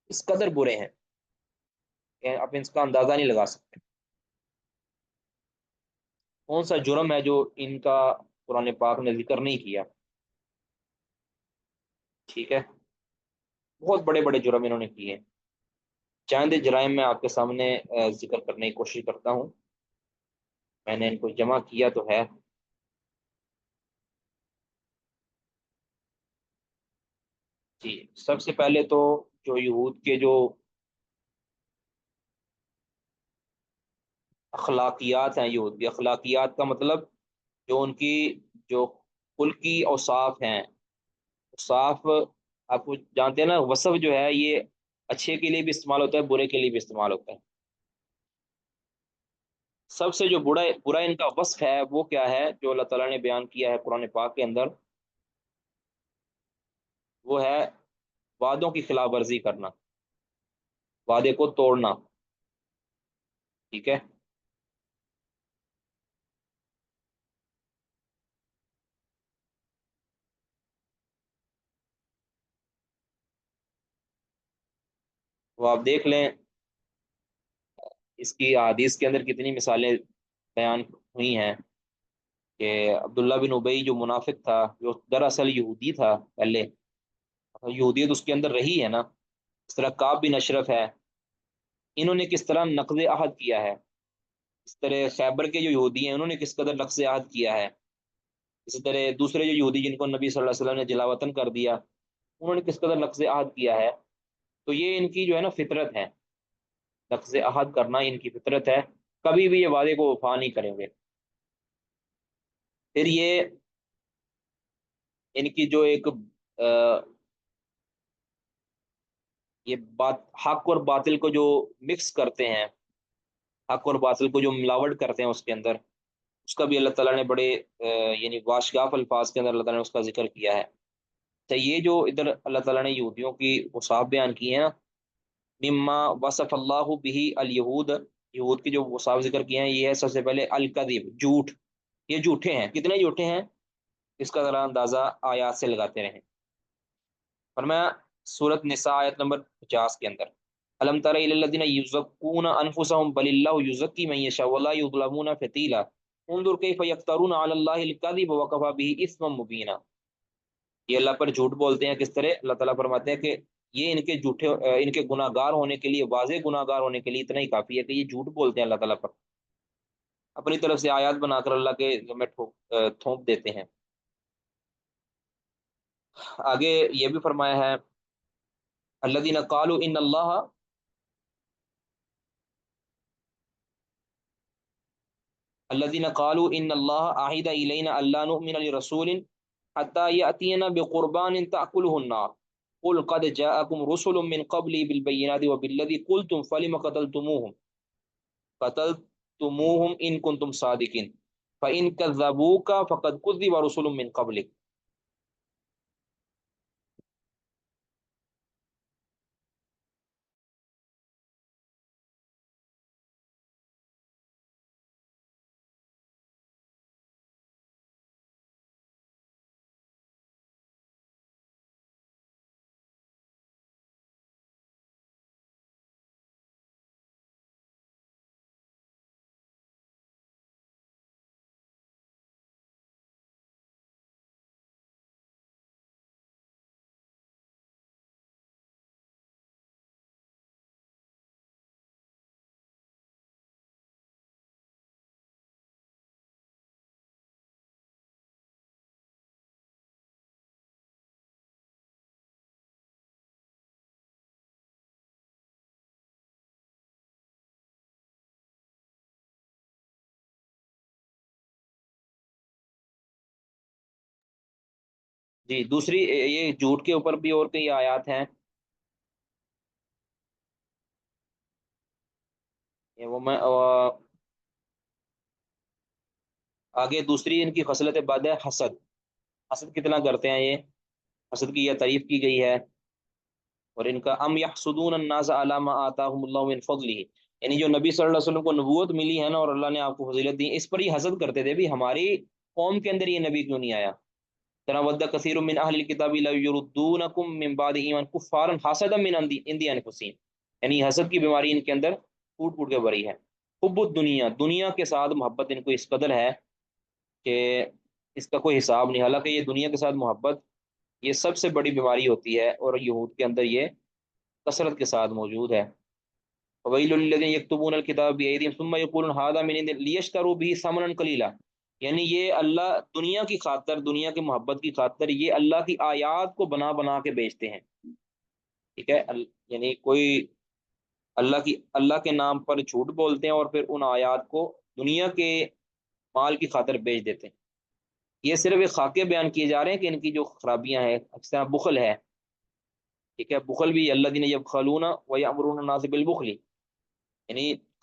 اس قدر برے ہیں کہ آپ اس کا اندازہ نہیں لگا سکتے۔ کون سا جرم ہے جو ان کا قرآن پاک نے ذکر نہیں کیا، ٹھیک ہے، بہت بڑے بڑے جرم انہوں نے کیے۔ چاند جرائم میں آپ کے سامنے ذکر کرنے کی کوشش کرتا ہوں، میں نے ان کو جمع کیا تو ہے۔ جی، سب سے پہلے تو جو یہود کے جو اخلاقیات ہیں، یہود کی اخلاقیات کا مطلب جو ان کی جو خلقی اوصاف ہیں، اوصاف آپ کو جانتے ہیں نا، وصف جو ہے یہ اچھے کے لیے بھی استعمال ہوتا ہے، برے کے لیے بھی استعمال ہوتا ہے۔ سب سے جو برا ان کا وصف ہے وہ کیا ہے جو اللہ تعالیٰ نے بیان کیا ہے قرآن پاک کے اندر؟ وہ ہے وعدوں کی خلاف ورزی کرنا، وعدے کو توڑنا، ٹھیک ہے؟ وہ آپ دیکھ لیں اس کی حدیث کے اندر کتنی مثالیں بیان ہوئی ہیں کہ عبداللہ بن ابئی جو منافق تھا، جو دراصل یہودی تھا پہلے، یہودیت اس کے اندر رہی ہے نا، اس طرح کعب بن اشرف ہے، انہوں نے کس طرح نقض عہد کیا ہے، اس طرح خیبر کے جو یہودی ہیں انہوں نے کس قدر نقض عہد کیا ہے، اسی طرح دوسرے جو یہودی جن کو نبی صلی اللہ علیہ وسلم نے جلا وطن کر دیا، انہوں نے کس قدر نقض عہد کیا ہے۔ تو یہ ان کی جو ہے نا فطرت ہے، نقض عہد کرنا ان کی فطرت ہے، کبھی بھی یہ وعدے کو وفا نہیں کریں گے۔ پھر یہ ان کی جو ایک یہ بات حق اور باطل کو جو مکس کرتے ہیں، حق اور باطل کو جو ملاوٹ کرتے ہیں اس کے اندر، اس کا بھی اللہ تعالیٰ نے بڑے یعنی واشگاف الفاظ کے اندر اللہ تعالیٰ نے اس کا ذکر کیا ہے۔ تو یہ جو ادھر اللہ تعالیٰ نے یہودیوں کی اوصاف بیان کی ہیں نا، مما وصف اللہ بھی الیہود، یہود کی جو اوصاف ذکر کیے ہیں، یہ ہے سب سے پہلے الکذب، جھوٹ، یہ جھوٹے ہیں، کتنے جھوٹے ہیں اس کا ذرا اندازہ آیات سے لگاتے رہیں۔ فرمایا سورۃ نساء آیت نمبر 50 کے اندر، الم تر الی الذین یزکون انفسهم بل اللہ یزکی من یشاء ولا یظلمون فتیلا انظر کیف یفترون علی اللہ الکذب وکفی بہ اثما مبینا۔ یہ اللہ پر جھوٹ بولتے ہیں کس طرح؟ اللہ تعالیٰ فرماتے ہیں کہ یہ ان کے جھوٹے ان کے گناہ گار ہونے کے لیے، واضح گناہ گار ہونے کے لیے اتنا ہی کافی ہے کہ یہ جھوٹ بولتے ہیں اللہ تعالیٰ پر، اپنی طرف سے آیات بنا کر اللہ کے میں تھوپ دیتے ہیں۔ آگے یہ بھی فرمایا ہے الذین قالوا ان اللہ، الذین قالوا ان اللہ عہد الینا الا نؤمن لرسول حتى یأتینا بقربان تأکلہ النار قل قد جاءکم رسل من قبلی بالبینات وبالذی قلتم فلم قتلتموہم ان کنتم صادقین فإن کذبوک فقد کذب رسل من قبلک۔ جی دوسری یہ جھوٹ کے اوپر بھی اور کئی آیات ہیں، یہ وہ میں آگے دوسری ان کی خصلت بد ہے حسد، حسد کتنا کرتے ہیں یہ، حسد کی یہ تعریف کی گئی ہے۔ اور ان کا ام یحسدون الناس علی ما آتاہم اللہ من فضلہ، یعنی جو نبی صلی اللہ علیہ وسلم کو نبوت ملی ہے نا اور اللہ نے آپ کو فضیلت دی، اس پر ہی حسد کرتے تھے بھی ہماری قوم کے اندر یہ نبی کیوں نہیں آیا۔ ترا ود کثیر من اہل الکتاب لا یردونکم من بعد ایمان کفارا حسدا من عند انفسہم، یعنی حسد کی بیماری ان کے اندر پھوٹ پھوٹ کے بھری ہے۔ حب الدنیا، دنیا کے ساتھ محبت ان کو اس قدر ہے کہ اس کا کوئی حساب نہیں، حالانکہ یہ دنیا کے ساتھ محبت یہ سب سے بڑی بیماری ہوتی ہے اور یہود کے اندر یہ کثرت کے ساتھ موجود ہے۔ وَوَيْلٌ لِّلَّذِينَ يَكْتُبُونَ الْكِتَابَ بِأَيْدِيهِمْ ثُمَّ يَقُولُونَ هَٰذَا مِنْ عِندِ اللَّهِ لِيَشْتَرُوا بِهِ ثَمَنًا قَلِيلًا، یعنی یہ اللہ دنیا کی خاطر، دنیا کی محبت کی خاطر یہ اللہ کی آیات کو بنا بنا کے بیچتے ہیں، ٹھیک ہے؟ یعنی کوئی اللہ کے نام پر جھوٹ بولتے ہیں اور پھر ان آیات کو دنیا کے مال کی خاطر بیچ دیتے ہیں۔ یہ صرف ایک خاکے بیان کیے جا رہے ہیں کہ ان کی جو خرابیاں ہیں، اکثر بخل ہے، ٹھیک ہے؟ بخل بھی الذین یبخلون ویأمرون الناس بالبخل، یعنی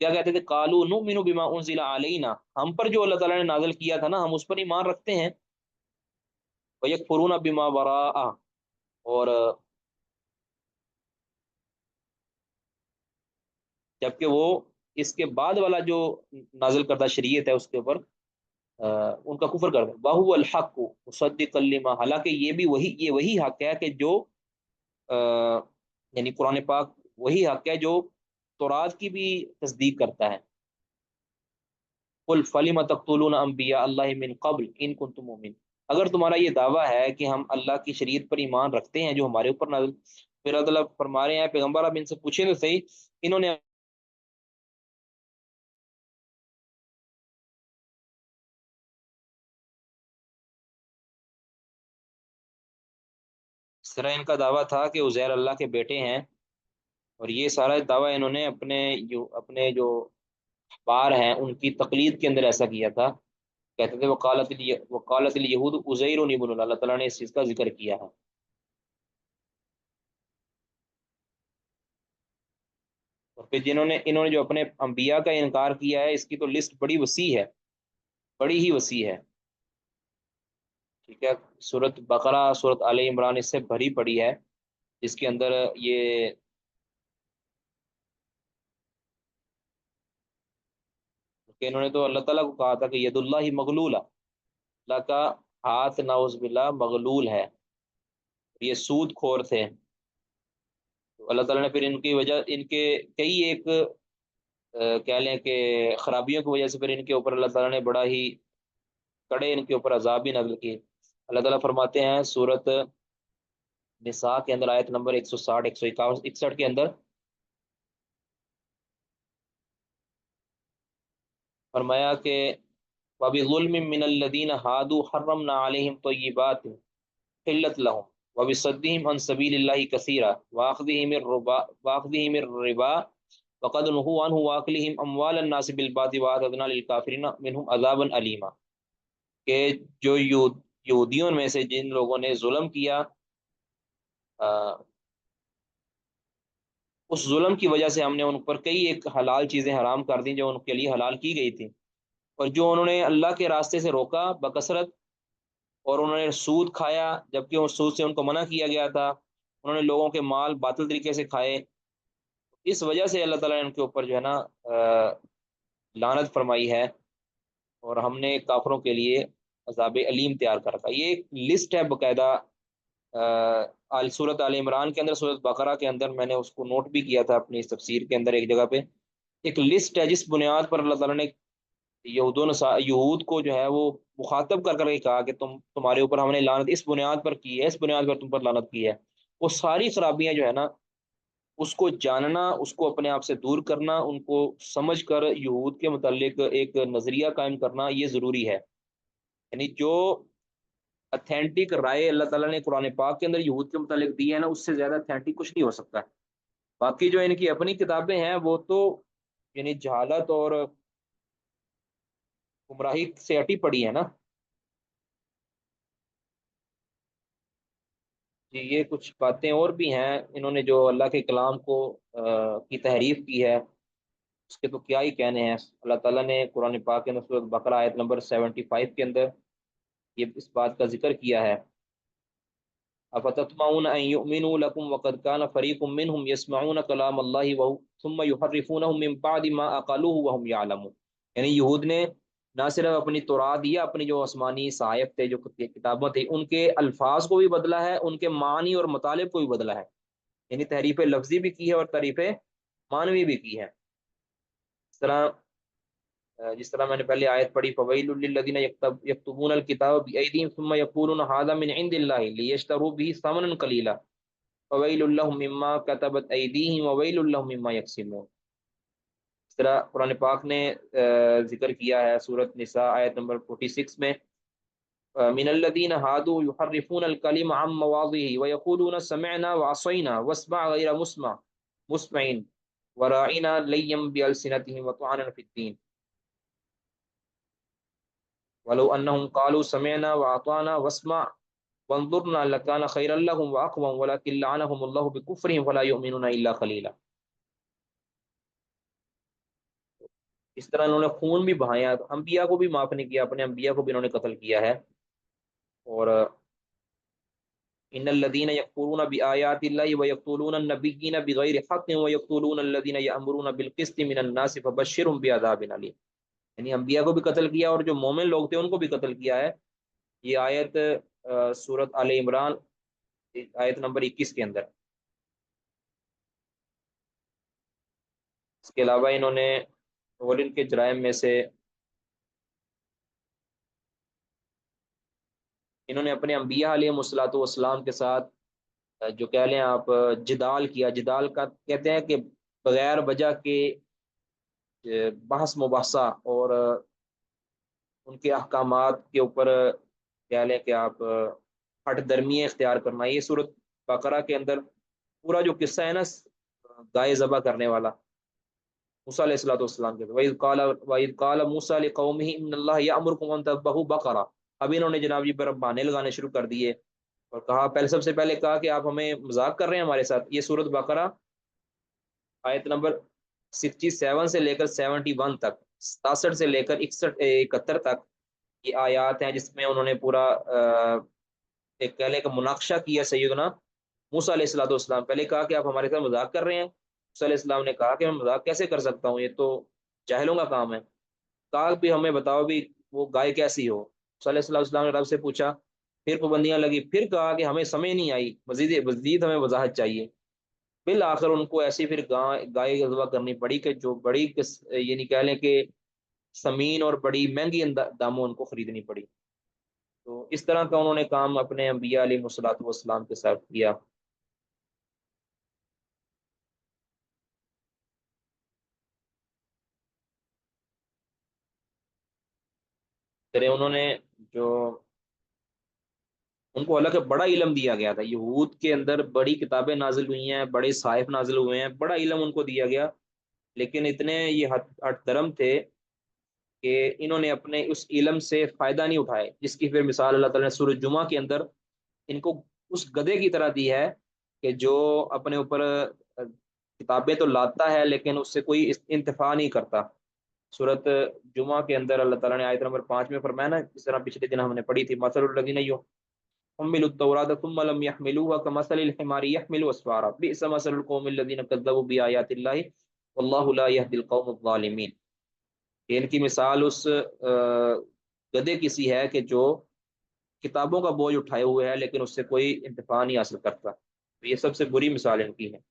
کیا کہتے تھے؟ قالوا نؤمن بما انزل علینا، ہم پر جو اللہ تعالیٰ نے نازل کیا تھا نا ہم اس پر ایمان رکھتے ہیں، ویکفرون بما وراءہ، اور جبکہ وہ اس کے بعد والا جو نازل کردہ شریعت ہے اس کے اوپر ان کا کفر کرتے ہیں۔ وَهُوَ الْحَقُّ مُصَدِّقًا لِمَا، حالانکہ یہ وہی حق ہے کہ جو یعنی قرآن پاک وہی حق ہے جو تورات کی بھی تصدیق کرتا ہے۔ قُلْ فَلِمَ تَقْتُلُونَ أَنْبِيَاءَ اللَّهِ مِنْ قَبْلِ إِن كُنْتُم مُؤْمِنِينَ، اگر تمہارا یہ دعویٰ ہے کہ ہم اللہ کی شریعت پر ایمان رکھتے ہیں جو ہمارے اوپر نازل، پھر اللہ تعالیٰ فرما رہے ہیں پیغمبر آپ ان سے پوچھیں تو صحیح، انہوں نے اس طرح ان کا دعویٰ تھا کہ عزیر اللہ کے بیٹے ہیں، اور یہ سارا دعویٰ انہوں نے اپنے جو احبار ہیں ان کی تقلید کے اندر ایسا کیا تھا، کہتے تھے وقالت الیہود عزیر ابن اللہ، اللہ تعالیٰ نے اس چیز کا ذکر کیا ہے۔ اور پھر انہوں نے جو اپنے انبیاء کا انکار کیا ہے اس کی تو لسٹ بڑی وسیع ہے، بڑی ہی وسیع ہے، ٹھیک ہے۔ سورۃ بقرہ، سورۃ آل عمران اس سے بھری پڑی ہے، جس کے اندر یہ کہ انہوں نے تو اللہ تعالیٰ کو کہا تھا کہ ید اللہ مغلولہ، اللہ کا ہاتھ نعوذ باللہ مغلول ہے، یہ سود خور تھے۔ تو اللہ تعالیٰ نے پھر ان کی وجہ ان کے کئی ایک کہہ لیں کہ خرابیوں کی وجہ سے پھر ان کے اوپر اللہ تعالیٰ نے بڑا ہی کڑے ان کے اوپر عذاب بھی نازل کیے۔ اللہ تعالیٰ فرماتے ہیں سورۃ نساء کے اندر آیت نمبر 160 151 61 کے اندر، فرمایا کہ وَبِظُلْمٍ مِّنَ الَّذِينَ هَادُوا حَرَّمْنَا عَلَيْهِمْ طَيِّبَاتٍ حِلَّتْ لَهُمْ وَبِصَدِّهِمْ عَن سَبِيلِ اللَّهِ كَثِيرًا وَأَخْذِهِمِ الرِّبَا وَقَدْ نُهُوا عَنْهُ وَأَكْلِهِمْ أَمْوَالَ النَّاسِ بِالْبَاطِلِ وَأَعْتَدْنَا لِلْكَافِرِينَ مِنْهُمْ عَذَابًا أَلِيمًا، کہ جو یہودیوں میں سے جن لوگوں نے ظلم کیا، اس ظلم کی وجہ سے ہم نے ان پر کئی ایک حلال چیزیں حرام کر دیں جو ان کے لیے حلال کی گئی تھی، اور جو انہوں نے اللہ کے راستے سے روکا بکثرت، اور انہوں نے سود کھایا جبکہ اس سود سے ان کو منع کیا گیا تھا، انہوں نے لوگوں کے مال باطل طریقے سے کھائے، اس وجہ سے اللہ تعالیٰ نے ان کے اوپر جو ہے نا لعنت فرمائی ہے، اور ہم نے کافروں کے لیے عذاب علیم تیار کر رکھا۔ یہ ایک لسٹ ہے باقاعدہ سورۃ آل عمران کے اندر، سورۃ بقرہ کے اندر، میں نے اس کو نوٹ بھی کیا تھا اپنی اس تفسیر کے اندر ایک جگہ پہ، ایک لسٹ ہے جس بنیاد پر اللہ تعالیٰ نے یہود کو جو ہے وہ مخاطب کر کر کے کہا کہ تمہارے اوپر ہم نے لعنت اس بنیاد پر کی ہے، اس بنیاد پر تم پر لعنت کی ہے۔ وہ ساری خرابیاں جو ہے نا اس کو جاننا، اس کو اپنے آپ سے دور کرنا، ان کو سمجھ کر یہود کے متعلق ایک نظریہ قائم کرنا یہ ضروری ہے، یعنی جو اتھینٹک رائے اللہ تعالیٰ نے قرآن پاک کے اندر یہود کے متعلق دی ہے نا اس سے زیادہ اتھینٹک کچھ نہیں ہو سکتا ہے۔ باقی جو ان کی اپنی کتابیں ہیں وہ تو یعنی جہالت اور گمراہی سے ہٹی پڑی ہے نا۔ جی یہ کچھ باتیں اور بھی ہیں، انہوں نے جو اللہ کے کلام کو کی تحریف کی ہے اس کے تو کیا ہی کہنے ہیں۔ اللہ تعالیٰ نے قرآن پاک کے اندر سورۃ بقرہ آیت نمبر 75 کے اندر یہ اس بات کا ذکر کیا ہے، افتطمعون ان يؤمنوا لكم وقد كان فريق منهم يسمعون كلام الله ثم يحرفونه من بعد ما عقلوه وهم يعلمون، یعنی یہود نے نہ صرف اپنی تورات یا اپنی جو آسمانی صحائف تھے جو کتابیں تھیں ان کے الفاظ کو بھی بدلا ہے، ان کے معنی اور مطالب کو بھی بدلا ہے، یعنی تحریف لفظی بھی کی ہے اور تحریف معنوی بھی کی ہے۔ جس طرح میں نے پہلے آیت پڑھی فویل للذین یکتبون الکتاب بایدیہم ثم یقولون ھذا من عند اللہ لیشتروا به ثمنا قلیلا فویل لهم مما كتبت ایدیہم وویل لهم مما یکسبون۔ اس طرح قرآن پاک نے ذکر کیا ہے سورۃ نساء آیت نمبر 46 میں من الذین ھادوا یحرفون الکلم عن مواضعہ ویقولون سمعنا وعصینا واسمع غیر مسمع وراعنا لیا بألسنتهم وطعنا فی الدین ولو انهم قالوا سمعنا واطعنا واسمع وانظرنا لكان خيرا لهم واقوم ولكن لعنهم الله بكفرهم فلا يؤمنون الا قليلا۔ اس طرح انہوں نے خون بھی بہایا، انبیاء کو بھی معاف نہیں کیا، اپنے انبیاء کو بھی انہوں نے قتل کیا ہے۔ اور ان الذين يكفرون بآيات الله ويقتلون النبيين بغير حق ويقتلون الذين يأمرون بالقسط من الناس فبشرهم بعذاب أليم، یعنی انبیاء کو بھی قتل کیا اور جو مومن لوگ تھے ان کو بھی قتل کیا ہے۔ یہ آیت سورت آل عمران آیت نمبر 21 کے اندر۔ اس کے علاوہ انہوں نے اور ان کے جرائم میں سے انہوں نے اپنے انبیاء علیہ الصلوۃ والسلام کے ساتھ جو کہہ لیں آپ جدال کیا، جدال کا کہتے ہیں کہ بغیر وجہ کے بحث مباحثہ اور ان کے احکامات کے اوپر کہہ لیں کہ آپ ہٹ درمیے اختیار کرنا۔ یہ صورت بقرہ کے اندر پورا جو قصہ ہے نا گائے ذبح کرنے والا موسیٰ علیہ الصلوۃ والسلام کے، وَإِذْ قَالَ مُوسَىٰ لِقَوْمِهِ إِنَّ اللَّهَ يَأْمُرُكُمْ أَن تَذْبَحُوا بَقَرَةً، اب انہوں نے جناب جی پر بہانے لگانے شروع کر دیے اور کہا، پہلے سب سے پہلے کہا کہ آپ ہمیں مذاق کر رہے ہیں ہمارے ساتھ۔ یہ سورت بقرہ آیت نمبر 67 سے لے کر 71 تک، 67 سے لے کر 71 تک یہ آیات ہیں جس میں انہوں نے پورا ایک کہہ لیں کہ مناقشہ کیا سیدنا موسیٰ علیہ الصلوۃ والسلام۔ پہلے کہا کہ آپ ہمارے ساتھ مذاق کر رہے ہیں، موسیٰ علیہ السلام نے کہا کہ میں مذاق کیسے کر سکتا ہوں، یہ تو جاہلوں کا کام ہے۔ کہا بھی ہمیں بتاؤ بھی وہ گائے کیسی ہو، موسیٰ علیہ السلام نے رب سے پوچھا، پھر پابندیاں لگی، پھر کہا کہ ہمیں سمجھ نہیں آئی، مزید ہمیں وضاحت چاہیے۔ بالآخر ان کو ایسی پھر گائے ذبح کرنی پڑی کہ جو بڑی یعنی کہہ لیں کہ سمین اور بڑی مہنگی داموں ان کو خریدنی پڑی۔ تو اس طرح کا انہوں نے کام اپنے انبیاء علیہ الصلوۃ والسلام کے ساتھ کیا۔ پھر انہوں نے جو ان کو اللہ کا بڑا علم دیا گیا تھا، یہود کے اندر بڑی کتابیں نازل ہوئی ہیں، بڑے صحائف نازل ہوئے ہیں، بڑا علم ان کو دیا گیا، لیکن اتنے یہ ہٹ درم تھے کہ انہوں نے اپنے اس علم سے فائدہ نہیں اٹھائے، جس کی پھر مثال اللہ تعالیٰ نے سورۃ جمعہ کے اندر ان کو اس گدھے کی طرح دی ہے کہ جو اپنے اوپر کتابیں تو لاتا ہے لیکن اس سے کوئی انتفاع نہیں کرتا۔ سورت جمعہ کے اندر اللہ تعالیٰ نے آیت نمبر 5 میں فرمایا نا، جس طرح پچھلے دن ہم نے پڑھی تھی، مثل الذین حملوا التوراة ثم لم يحملوها كمثل الحمار يحمل اسفارا بئس مثل القوم الذين كذبوا بآيات الله والله لا يهدي القوم الظالمين۔ ان کی مثال اس گدھے کی سی ہے کہ جو کتابوں کا بوجھ اٹھائے ہوئے ہے لیکن اس سے کوئی انتفاع نہیں حاصل کرتا۔ تو یہ سب سے بری مثال ان کی ہے۔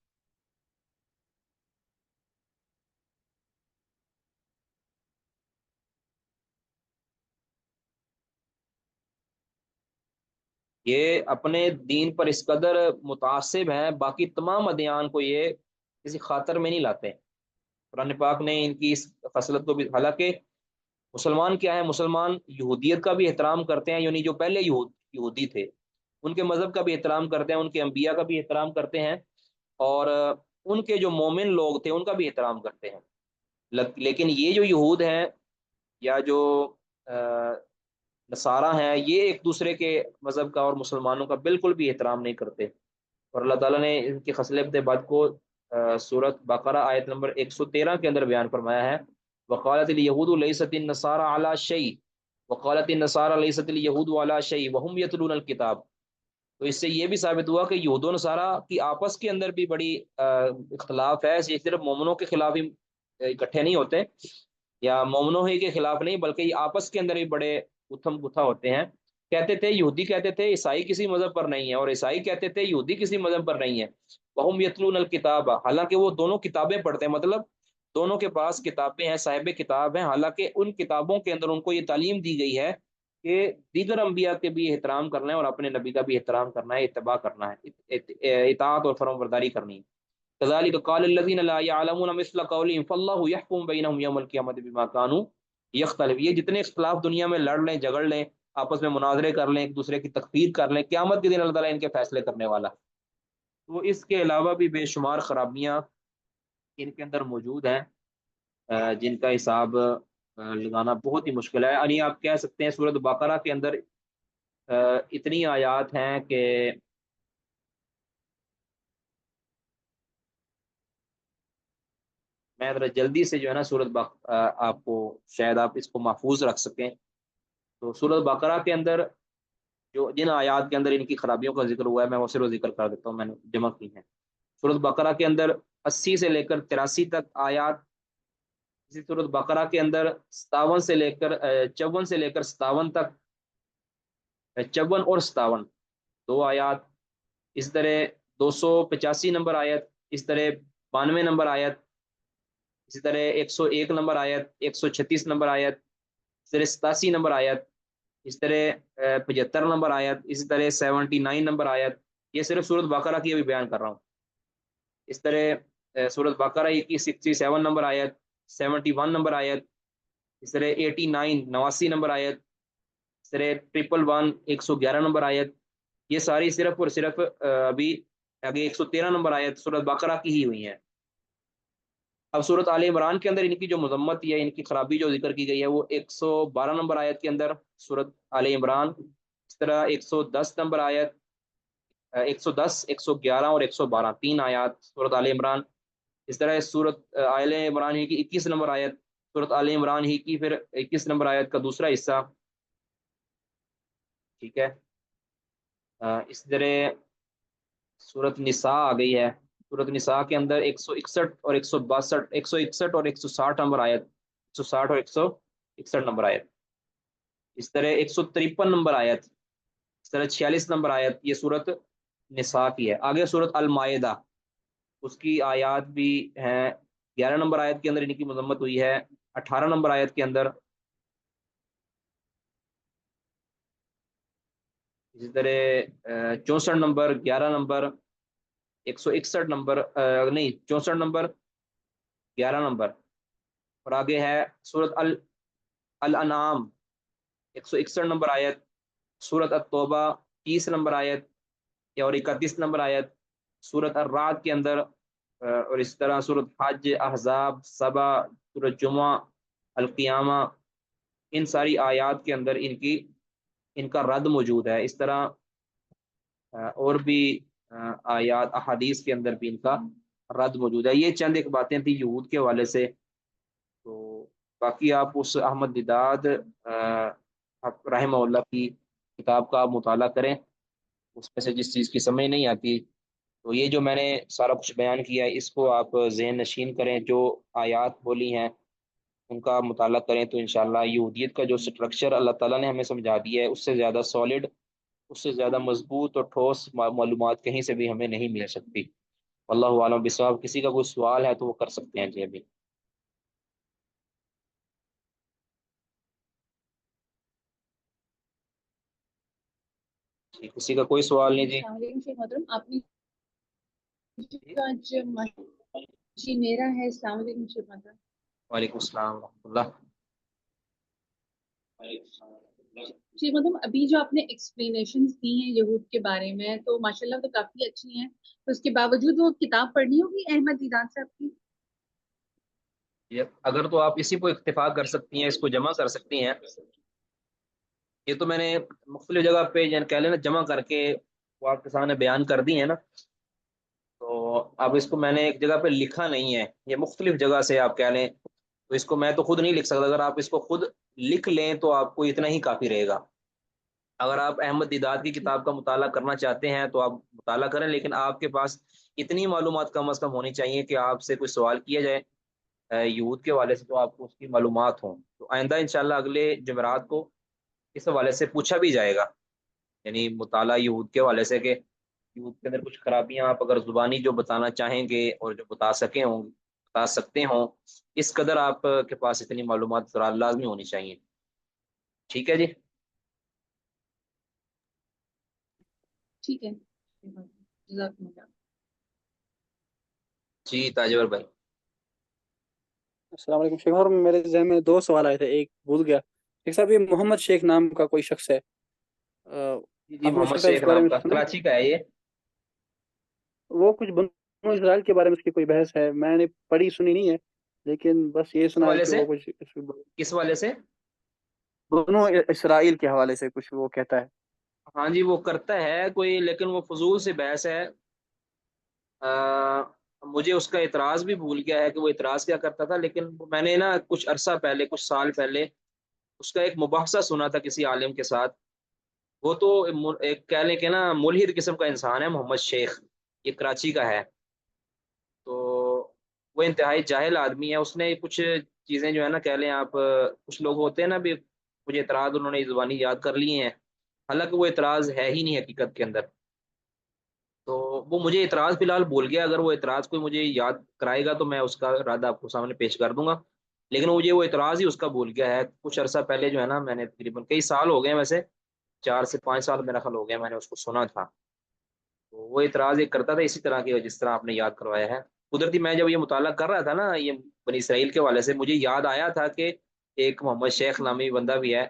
یہ اپنے دین پر اس قدر متعصب ہیں، باقی تمام ادیان کو یہ کسی خاطر میں نہیں لاتے۔ قرآن پاک نے ان کی اس خصلت کو بھی، حالانکہ مسلمان کیا ہے، مسلمان یہودیت کا بھی احترام کرتے ہیں، یعنی جو پہلے یہودی تھے ان کے مذہب کا بھی احترام کرتے ہیں، ان کے انبیاء کا بھی احترام کرتے ہیں، اور ان کے جو مومن لوگ تھے ان کا بھی احترام کرتے ہیں۔ لیکن یہ جو یہود ہیں یا جو نصارہ ہیں، یہ ایک دوسرے کے مذہب کا اور مسلمانوں کا بالکل بھی احترام نہیں کرتے۔ اور اللہ تعالیٰ نے ان کی خصلت بد کو سورت بقرہ آیت نمبر 113 کے اندر بیان فرمایا ہے، وقالت الیہود لیست النصارى علی شیء وقالت النصارى لیست الیہود علی شیء وهم یتلون الکتاب۔ تو اس سے یہ بھی ثابت ہوا کہ یہود و نصارہ کی آپس کے اندر بھی بڑی اختلاف ہے، یہ صرف مومنوں کے خلاف ہی اکٹھے نہیں ہوتے یا مومنوں ہی کے خلاف نہیں، بلکہ یہ آپس کے اندر بھی بڑے اتھم گتھا ہوتے ہیں۔ کہتے تھے یہودی کہتے تھے عیسائی کسی مذہب پر نہیں ہے، اور عیسائی کہتے تھے یہودی کسی مذہب پر نہیں ہے، وہم یتلون الکتاب، حالانکہ وہ دونوں کتابیں پڑھتے ہیں، مطلب دونوں کے پاس کتابیں ہیں، صاحب کتاب ہیں، حالانکہ ان کتابوں کے اندر ان کو یہ تعلیم دی گئی ہے کہ دیگر انبیاء کے بھی احترام کرنا ہے اور اپنے نبی کا بھی احترام کرنا ہے، اتباع کرنا ہے، اطاعت اور فرمان برداری کرنی ہے۔ كذلك قال الذين لا يعلمون مثل قولهم فالله يحكم بينهم يوم القيامة بما كانوا يختلف۔ یہ جتنے اختلاف دنیا میں لڑ لیں، جھگڑ لیں، آپس میں مناظرے کر لیں، ایک دوسرے کی تکفیر کر لیں، قیامت کے دن اللہ تعالیٰ ان کے فیصلے کرنے والا۔ تو اس کے علاوہ بھی بے شمار خرابیاں ان کے اندر موجود ہیں جن کا حساب لگانا بہت ہی مشکل ہے۔ یعنی آپ کہہ سکتے ہیں سورۃ بقرہ کے اندر اتنی آیات ہیں کہ میں ذرا جلدی سے جو ہے نا آپ کو شاید آپ اس کو محفوظ رکھ سکیں. تو سورۃ بقرہ کے اندر جو جن آیات کے اندر ان کی خرابیوں کا ذکر ہوا ہے میں وہ صرف ذکر کر دیتا ہوں، میں نے جمع کی ہیں. سورۃ بقرہ کے اندر 80 سے لے کر 83 تک آیات. اسی سورۃ بقرہ کے اندر 57 سے لے کر 54 سے لے کر 57 تک، 54 اور 57 دو آیات. اس طرح 285 نمبر آیت، اس طرح 92 نمبر آیت، اسی طرح 101 نمبر آیت، 136 نمبر آیت، اس طرح 87 نمبر آیت، اس طرح 75 نمبر آیت، اسی طرح 79 نمبر آیت. یہ صرف سورۃ بقرہ کی ابھی بیان کر رہا ہوں. اس طرح سورۃ بقرہ کی 67 نمبر آیت، 71 نمبر آیت، اس طرح 89 89 نمبر آیت، اس طرح 111 111 نمبر آیت. یہ ساری صرف اور صرف ابھی آگے 113 نمبر آیت سورۃ بقرہ کی ہی ہوئی ہیں. اب سورۃ آل عمران کے اندر ان کی جو مذمت یا ان کی خرابی جو ذکر کی گئی ہے وہ 112 نمبر آیت کے اندر سورۃ آل عمران. اس طرح 110 نمبر آیت، 110 111 اور 112 تین آیات سورۃ آل عمران. اس طرح سورۃ آل عمران ہی کی 21 نمبر آیت، سورۃ آل عمران ہی کی پھر 21 نمبر آیت کا دوسرا حصہ. ٹھیک ہے. اس طرح سورۃ نساء آ گئی ہے. سورۃ نساء کے اندر 161 اور 162 161 اور 160 نمبر آیت، 160 اور 161 نمبر آیت. اس طرح 153 نمبر آیت، اس طرح 46 نمبر آیت یہ سورۃ نساء کی ہے. آگے سورۃ المائدہ، اس کی آیات بھی ہیں. 11 نمبر آیت کے اندر ان کی مذمت ہوئی ہے. 18 نمبر آیت کے اندر، اسی طرح 64 نمبر، 11 نمبر، 161 نمبر نہیں 64 نمبر، 11 نمبر. اور آگے ہے سورۃ الانعام 161 نمبر آیت، سورۃ التوبہ 30 نمبر آیت اور 31 نمبر آیت. سورۃ الرعد کے اندر اور اس طرح سورۃ حج، احزاب، سبا، سورۃ جمعہ، القیامہ، ان ساری آیات کے اندر ان کا رد موجود ہے. اس طرح اور بھی آیات احادیث کے اندر بھی ان کا رد موجود ہے. یہ چند ایک باتیں تھیں یہود کے حوالے سے. تو باقی آپ اس احمد دیداد رحمہ اللہ کی کتاب کا آپ مطالعہ کریں. اس میں سے جس چیز کی سمجھ نہیں آتی تو یہ جو میں نے سارا کچھ بیان کیا ہے اس کو آپ ذہن نشین کریں. جو آیات بولی ہیں ان کا مطالعہ کریں تو انشاءاللہ یہودیت کا جو سٹرکچر اللہ تعالیٰ نے ہمیں سمجھا دیا ہے اس سے زیادہ سالڈ، اس سے زیادہ مضبوط اور ٹھوس معلومات کہیں سے بھی ہمیں نہیں مل سکتی. واللہ عالم بالصواب. کسی کا کوئی سوال ہے تو وہ کر سکتے ہیں جی ابھی. جی کسی کا کوئی سوال نہیں جی. السلام علیکم شیخ محترم. آپ نے جی میرا ہے. السلام علیکم شیخ محترم. وعلیکم السلام ورحمۃ اللہ. شیخ محترم ابھی جو آپ نے ایکسپلینیشنز دی ہیں یہود کے بارے میں تو ماشاءاللہ تو کافی اچھی ہیں. تو اس کے باوجود وہ کتاب پڑھنی ہوگی احمد دیدات صاحب کی؟ اگر تو آپ اسی کو اکتفا کر سکتی ہیں، اس کو جمع کر سکتی ہیں. یہ تو میں نے مختلف جگہ پہ یعنی کہہ لینا جمع کر کے وہ آپ کے سامنے بیان کر دی ہے نا. تو اب اس کو میں نے ایک جگہ پہ لکھا نہیں ہے، یہ مختلف جگہ سے آپ کہہ لیں. تو اس کو میں تو خود نہیں لکھ سکتا. اگر آپ اس کو خود لکھ لیں تو آپ کو اتنا ہی کافی رہے گا. اگر آپ احمد دیدات کی کتاب کا مطالعہ کرنا چاہتے ہیں تو آپ مطالعہ کریں، لیکن آپ کے پاس اتنی معلومات کم از کم ہونی چاہیے کہ آپ سے کوئی سوال کیا جائے یہود کے حوالے سے تو آپ کو اس کی معلومات ہوں. تو آئندہ انشاءاللہ اگلے جمعرات کو اس حوالے سے پوچھا بھی جائے گا، یعنی مطالعہ یہود کے حوالے سے کہ یہود کے اندر کچھ خرابیاں آپ اگر زبانی جو بتانا چاہیں گے اور جو بتا سکتے ہوں اس قدر آپ کے پاس اتنی معلومات ذرا لازمی ہونی چاہیے. ٹھیک ہے جی. ٹھیک ہے. جزاکم اللہ. جی تاجور بھائی. السلام علیکم شیخ محترم. میرے ذہن میں دو سوال آئے تھے، ایک بھول گیا. ایک صاحب یہ محمد شیخ نام کا کوئی شخص ہے، جی آپ نے محمد شیخ صاحب شیخ اس کے بارے نام میں کا سنا ہے؟ کراچی کا ہے یہ. وہ کچھ بنو اسرائیل کے بارے میں اس کی کوئی بحث ہے، میں نے پڑھی سنی نہیں ہے لیکن بس یہ کس سنا ہے حوالے کہ سے وہ کچھ کس حوالے سے بنو اسرائیل کے حوالے سے کچھ وہ کہتا ہے. ہاں جی وہ کرتا ہے کوئی، لیکن وہ فضول سے بحث ہے. مجھے اس کا اعتراض بھی بھول گیا ہے کہ وہ اعتراض کیا کرتا تھا، لیکن میں نے نا کچھ عرصہ پہلے، کچھ سال پہلے اس کا ایک مباحثہ سنا تھا کسی عالم کے ساتھ۔ وہ تو ایک کہہ لیں کہ نا ملحد قسم کا انسان ہے، محمد شیخ، یہ کراچی کا ہے۔ تو وہ انتہائی جاہل آدمی ہے، اس نے کچھ چیزیں جو ہے نا کہہ لیں آپ، کچھ لوگ ہوتے ہیں نا بھی، مجھے اعتراض انہوں نے زبانی یاد کر لیے ہیں، حالانکہ وہ اعتراض ہے ہی نہیں حقیقت کے اندر۔ تو وہ مجھے اعتراض فی الحال بھول گیا، اگر وہ اعتراض کوئی مجھے یاد کرائے گا تو میں اس کا ارادہ آپ کو سامنے پیش کر دوں گا، لیکن مجھے وہ اعتراض ہی اس کا بھول گیا ہے۔ کچھ عرصہ پہلے جو ہے نا میں نے تقریباً کئی سال ہو گئے ہیں، ویسے 4 سے 5 سال میرا خیال ہو گیا میں نے اس کو سنا تھا۔ تو وہ اعتراض ایک کرتا تھا اسی طرح کی جس طرح آپ نے یاد کروایا ہے۔ قدرتی میں جب یہ مطالعہ کر رہا تھا نا یہ بنی اسرائیل کے حوالے سے، مجھے یاد آیا تھا کہ ایک محمد شیخ نامی بندہ بھی ہے،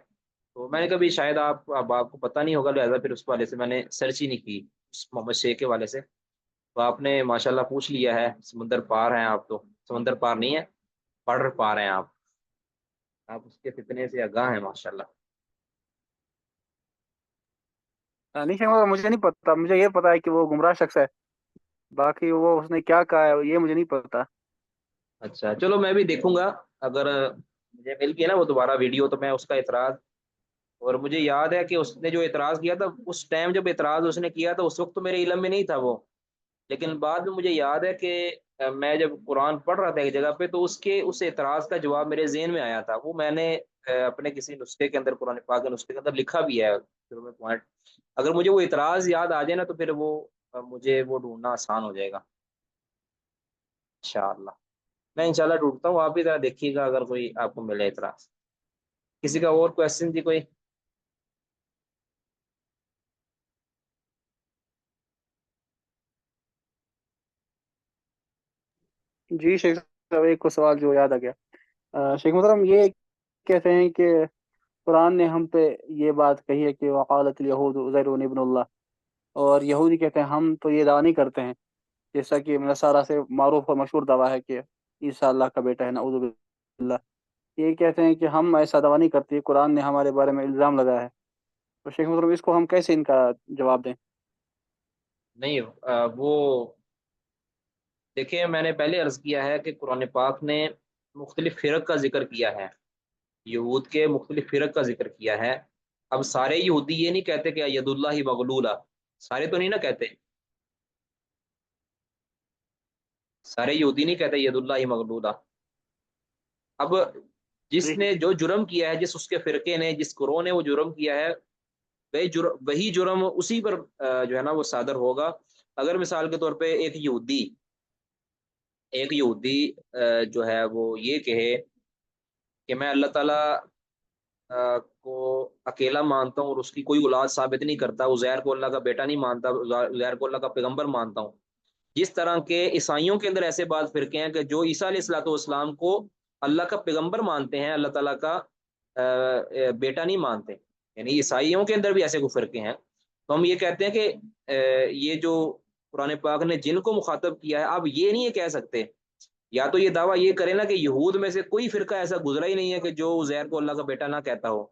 تو میں نے کبھی شاید آپ کو پتہ نہیں ہوگا، لہٰذا پھر اس حوالے سے میں نے سرچ ہی نہیں کی اس محمد شیخ کے حوالے سے۔ تو آپ نے ماشاءاللہ پوچھ لیا ہے، سمندر پار ہیں آپ، تو سمندر پار نہیں ہے، بارڈر پار ہیں آپ اس کے فتنے سے آگاہ ہیں ماشاءاللہ۔ نہیں شیخ محترم، مجھے نہیں پتا، مجھے یہ پتا ہے کہ وہ گمراہ شخص ہے، باقی وہ اس نے کیا کہا ہے یہ مجھے نہیں پتا۔ اچھا چلو میں بھی دیکھوں گا، اگر مجھے مل گیا نا وہ دوبارہ ویڈیو تو میں اس کا اعتراض، اور مجھے یاد ہے کہ اس نے جو اعتراض کیا تھا اس ٹائم، جب اعتراض اس نے کیا تھا اس وقت تو میرے علم میں نہیں تھا وہ، لیکن بعد میں مجھے یاد ہے کہ میں جب قرآن پڑھ رہا تھا ایک جگہ پہ تو اس اعتراض کا جواب میرے ذہن میں آیا تھا، وہ میں نے اپنے کسی نسخے کے اندر، قرآن پاک کے نسخے کے اندر لکھا بھی ہے شروع میں پوائنٹ۔ اگر مجھے وہ اعتراض یاد آ جائے نا تو پھر وہ مجھے وہ ڈھونڈنا آسان ہو جائے گا انشاءاللہ۔ میں انشاءاللہ ڈھونڈتا ہوں، آپ بھی ذرا دیکھیے گا اگر کوئی آپ کو ملے اعتراض۔ کسی کا اور کوشچن تھی کوئی؟ جی شیخ صاحب، ایک کو سوال جو یاد آ گیا، شیخ محترم یہ کہتے ہیں کہ قرآن نے ہم پہ یہ بات کہی ہے کہ وقالت الیہود عزیر ابن اللہ، اور یہودی کہتے ہیں ہم تو یہ دعویٰ نہیں کرتے ہیں، جیسا کہ نصارہ سے معروف اور مشہور دعویٰ ہے کہ عیسیٰ اللہ کا بیٹا ہے، نعوذ باللہ۔ یہ کہتے ہیں کہ ہم ایسا دعویٰ نہیں کرتے، قرآن نے ہمارے بارے میں الزام لگایا ہے، تو شیخ محترم اس کو ہم کیسے ان کا جواب دیں؟ نہیں وہ دیکھیں، میں نے پہلے عرض کیا ہے کہ قرآن پاک نے مختلف فرق کا ذکر کیا ہے، یہود کے مختلف فرق کا ذکر کیا ہے۔ اب سارے یہودی یہ نہیں کہتے کہ ید اللہ مغلولہ، سارے تو نہیں نا کہتے، سارے یہودی نہیں کہتے ید اللہ مغلولہ۔ اب جس جی نے جو جرم کیا ہے، جس اس کے فرقے نے، جس گروہ نے وہ جرم کیا ہے، وہی جرم اسی پر جو ہے نا وہ صادر ہوگا۔ اگر مثال کے طور پہ ایک یہودی جو ہے وہ یہ کہے کہ میں اللہ تعالیٰ کو اکیلا مانتا ہوں اور اس کی کوئی اولاد ثابت نہیں کرتا، عزیر کو اللہ کا بیٹا نہیں مانتا، عزیر کو اللہ کا پیغمبر مانتا ہوں، جس طرح کے عیسائیوں کے اندر ایسے بعض فرقے ہیں کہ جو عیسیٰ علیہ الصلوۃ والسلام کو اللہ کا پیغمبر مانتے ہیں، اللہ تعالیٰ کا بیٹا نہیں مانتے، یعنی عیسائیوں کے اندر بھی ایسے کوئی فرقے ہیں۔ تو ہم یہ کہتے ہیں کہ یہ جو قرآن پاک نے جن کو مخاطب کیا ہے، آپ یہ نہیں کہہ سکتے، یا تو یہ دعویٰ یہ کرے نا کہ یہود میں سے کوئی فرقہ ایسا گزرا ہی نہیں ہے کہ جو عزیر کو اللہ کا بیٹا نہ کہتا ہو،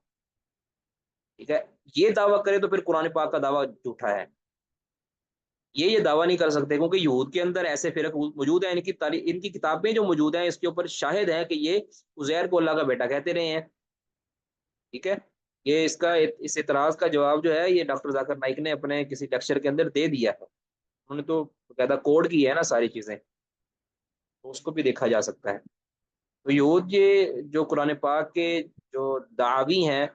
ٹھیک ہے، یہ دعویٰ کرے تو پھر قرآن پاک کا دعویٰ جھوٹا ہے، یہ دعویٰ نہیں کر سکتے، کیونکہ یہود کے اندر ایسے فرق موجود ہیں، ان کی کتابیں جو موجود ہیں اس کے اوپر شاہد ہیں کہ یہ عزیر کو اللہ کا بیٹا کہتے رہے ہیں، ٹھیک ہے۔ یہ اس اعتراض کا جواب جو ہے یہ ڈاکٹر ذاکر نائک نے اپنے کسی لیکچر کے اندر دے دیا ہے، انہوں نے تو باقاعدہ کوڈ کی ہے نا ساری چیزیں، تو اس کو بھی دیکھا جا سکتا ہے۔ تو یہود یہ جو قرآن پاک کے جو دعاوی ہیں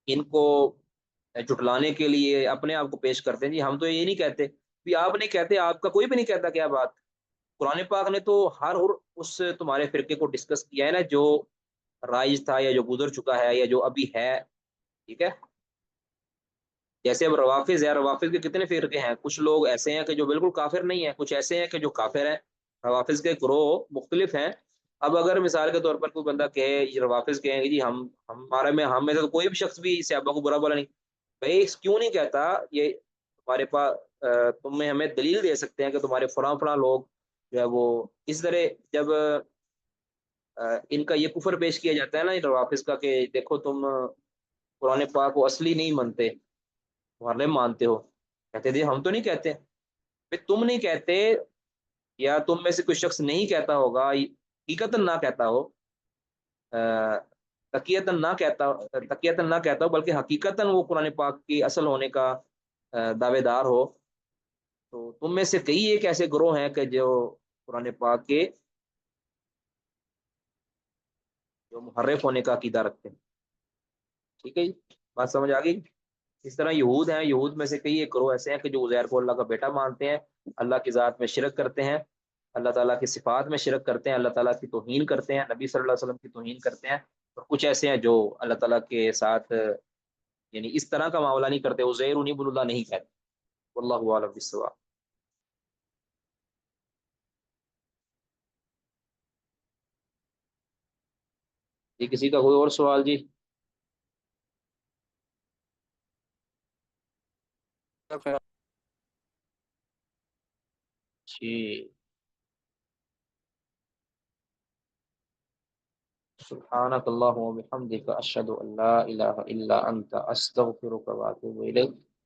ان کو جھٹلانے کے لیے اپنے آپ کو پیش کرتے ہیں، جی ہم تو یہ نہیں کہتے، بھی آپ نہیں کہتے، آپ کا کوئی بھی نہیں کہتا، کیا بات، قرآن پاک نے تو ہر اس تمہارے فرقے کو ڈسکس کیا ہے نا، جو رائج تھا یا جو گزر چکا ہے یا جو ابھی ہے، ٹھیک ہے۔ جیسے اب روافظ ہے، روافظ کے کتنے فرقے ہیں، کچھ لوگ ایسے ہیں کہ جو بالکل کافر نہیں ہیں، کچھ ایسے ہیں کہ جو کافر ہیں، روافظ کے گروہ مختلف ہیں۔ اب اگر مثال کے طور پر کوئی بندہ کہے، یہ روافظ کہیں کہ جی ہم میں سے تو کوئی بھی شخص بھی صحابہ کو برا بولا نہیں، بھائی کیوں نہیں کہتا، یہ تمہارے پاس تم میں ہمیں دلیل دے سکتے ہیں کہ تمہارے فلاں فلاں لوگ جو ہے وہ اس طرح، جب ان کا یہ کفر پیش کیا جاتا ہے نا روافظ کا کہ دیکھو تم قرآن پاک کو اصلی نہیں مانتے، محرم مانتے ہو، کہتے تھے ہم تو نہیں کہتے، پھر تم نہیں کہتے یا تم میں سے کوئی شخص نہیں کہتا ہوگا، حقیقتاً نہ کہتا ہو، تقیتاً نہ کہتا، تقیتاً نہ کہتا ہو بلکہ حقیقتاً وہ قرآن پاک کی اصل ہونے کا دعوے دار ہو، تو تم میں سے کئی ایک ایسے گروہ ہیں کہ جو قرآن پاک کے جو محرف ہونے کا عقیدہ رکھتے ہیں۔ ٹھیک ہے جی، بات سمجھ آ گئی؟ اس طرح یہود ہیں، یہود میں سے کئی ایک گروہ ایسے ہیں کہ جو عزیر کو اللہ کا بیٹا مانتے ہیں، اللہ کی ذات میں شرک کرتے ہیں، اللہ تعالیٰ کی صفات میں شرک کرتے ہیں، اللہ تعالیٰ کی توہین کرتے ہیں، نبی صلی اللہ علیہ وسلم کی توہین کرتے ہیں، اور کچھ ایسے ہیں جو اللہ تعالیٰ کے ساتھ یعنی اس طرح کا معاملہ نہیں کرتے، عزیر ابن اللہ نہیں کہتے۔ واللہ اعلم بالصواب۔ جی کسی کا کوئی اور سوال جی؟ جی، سبحانک اللہم و بحمدک اشہد ان لا الہ الا انت استغفرک و اتوب الیک۔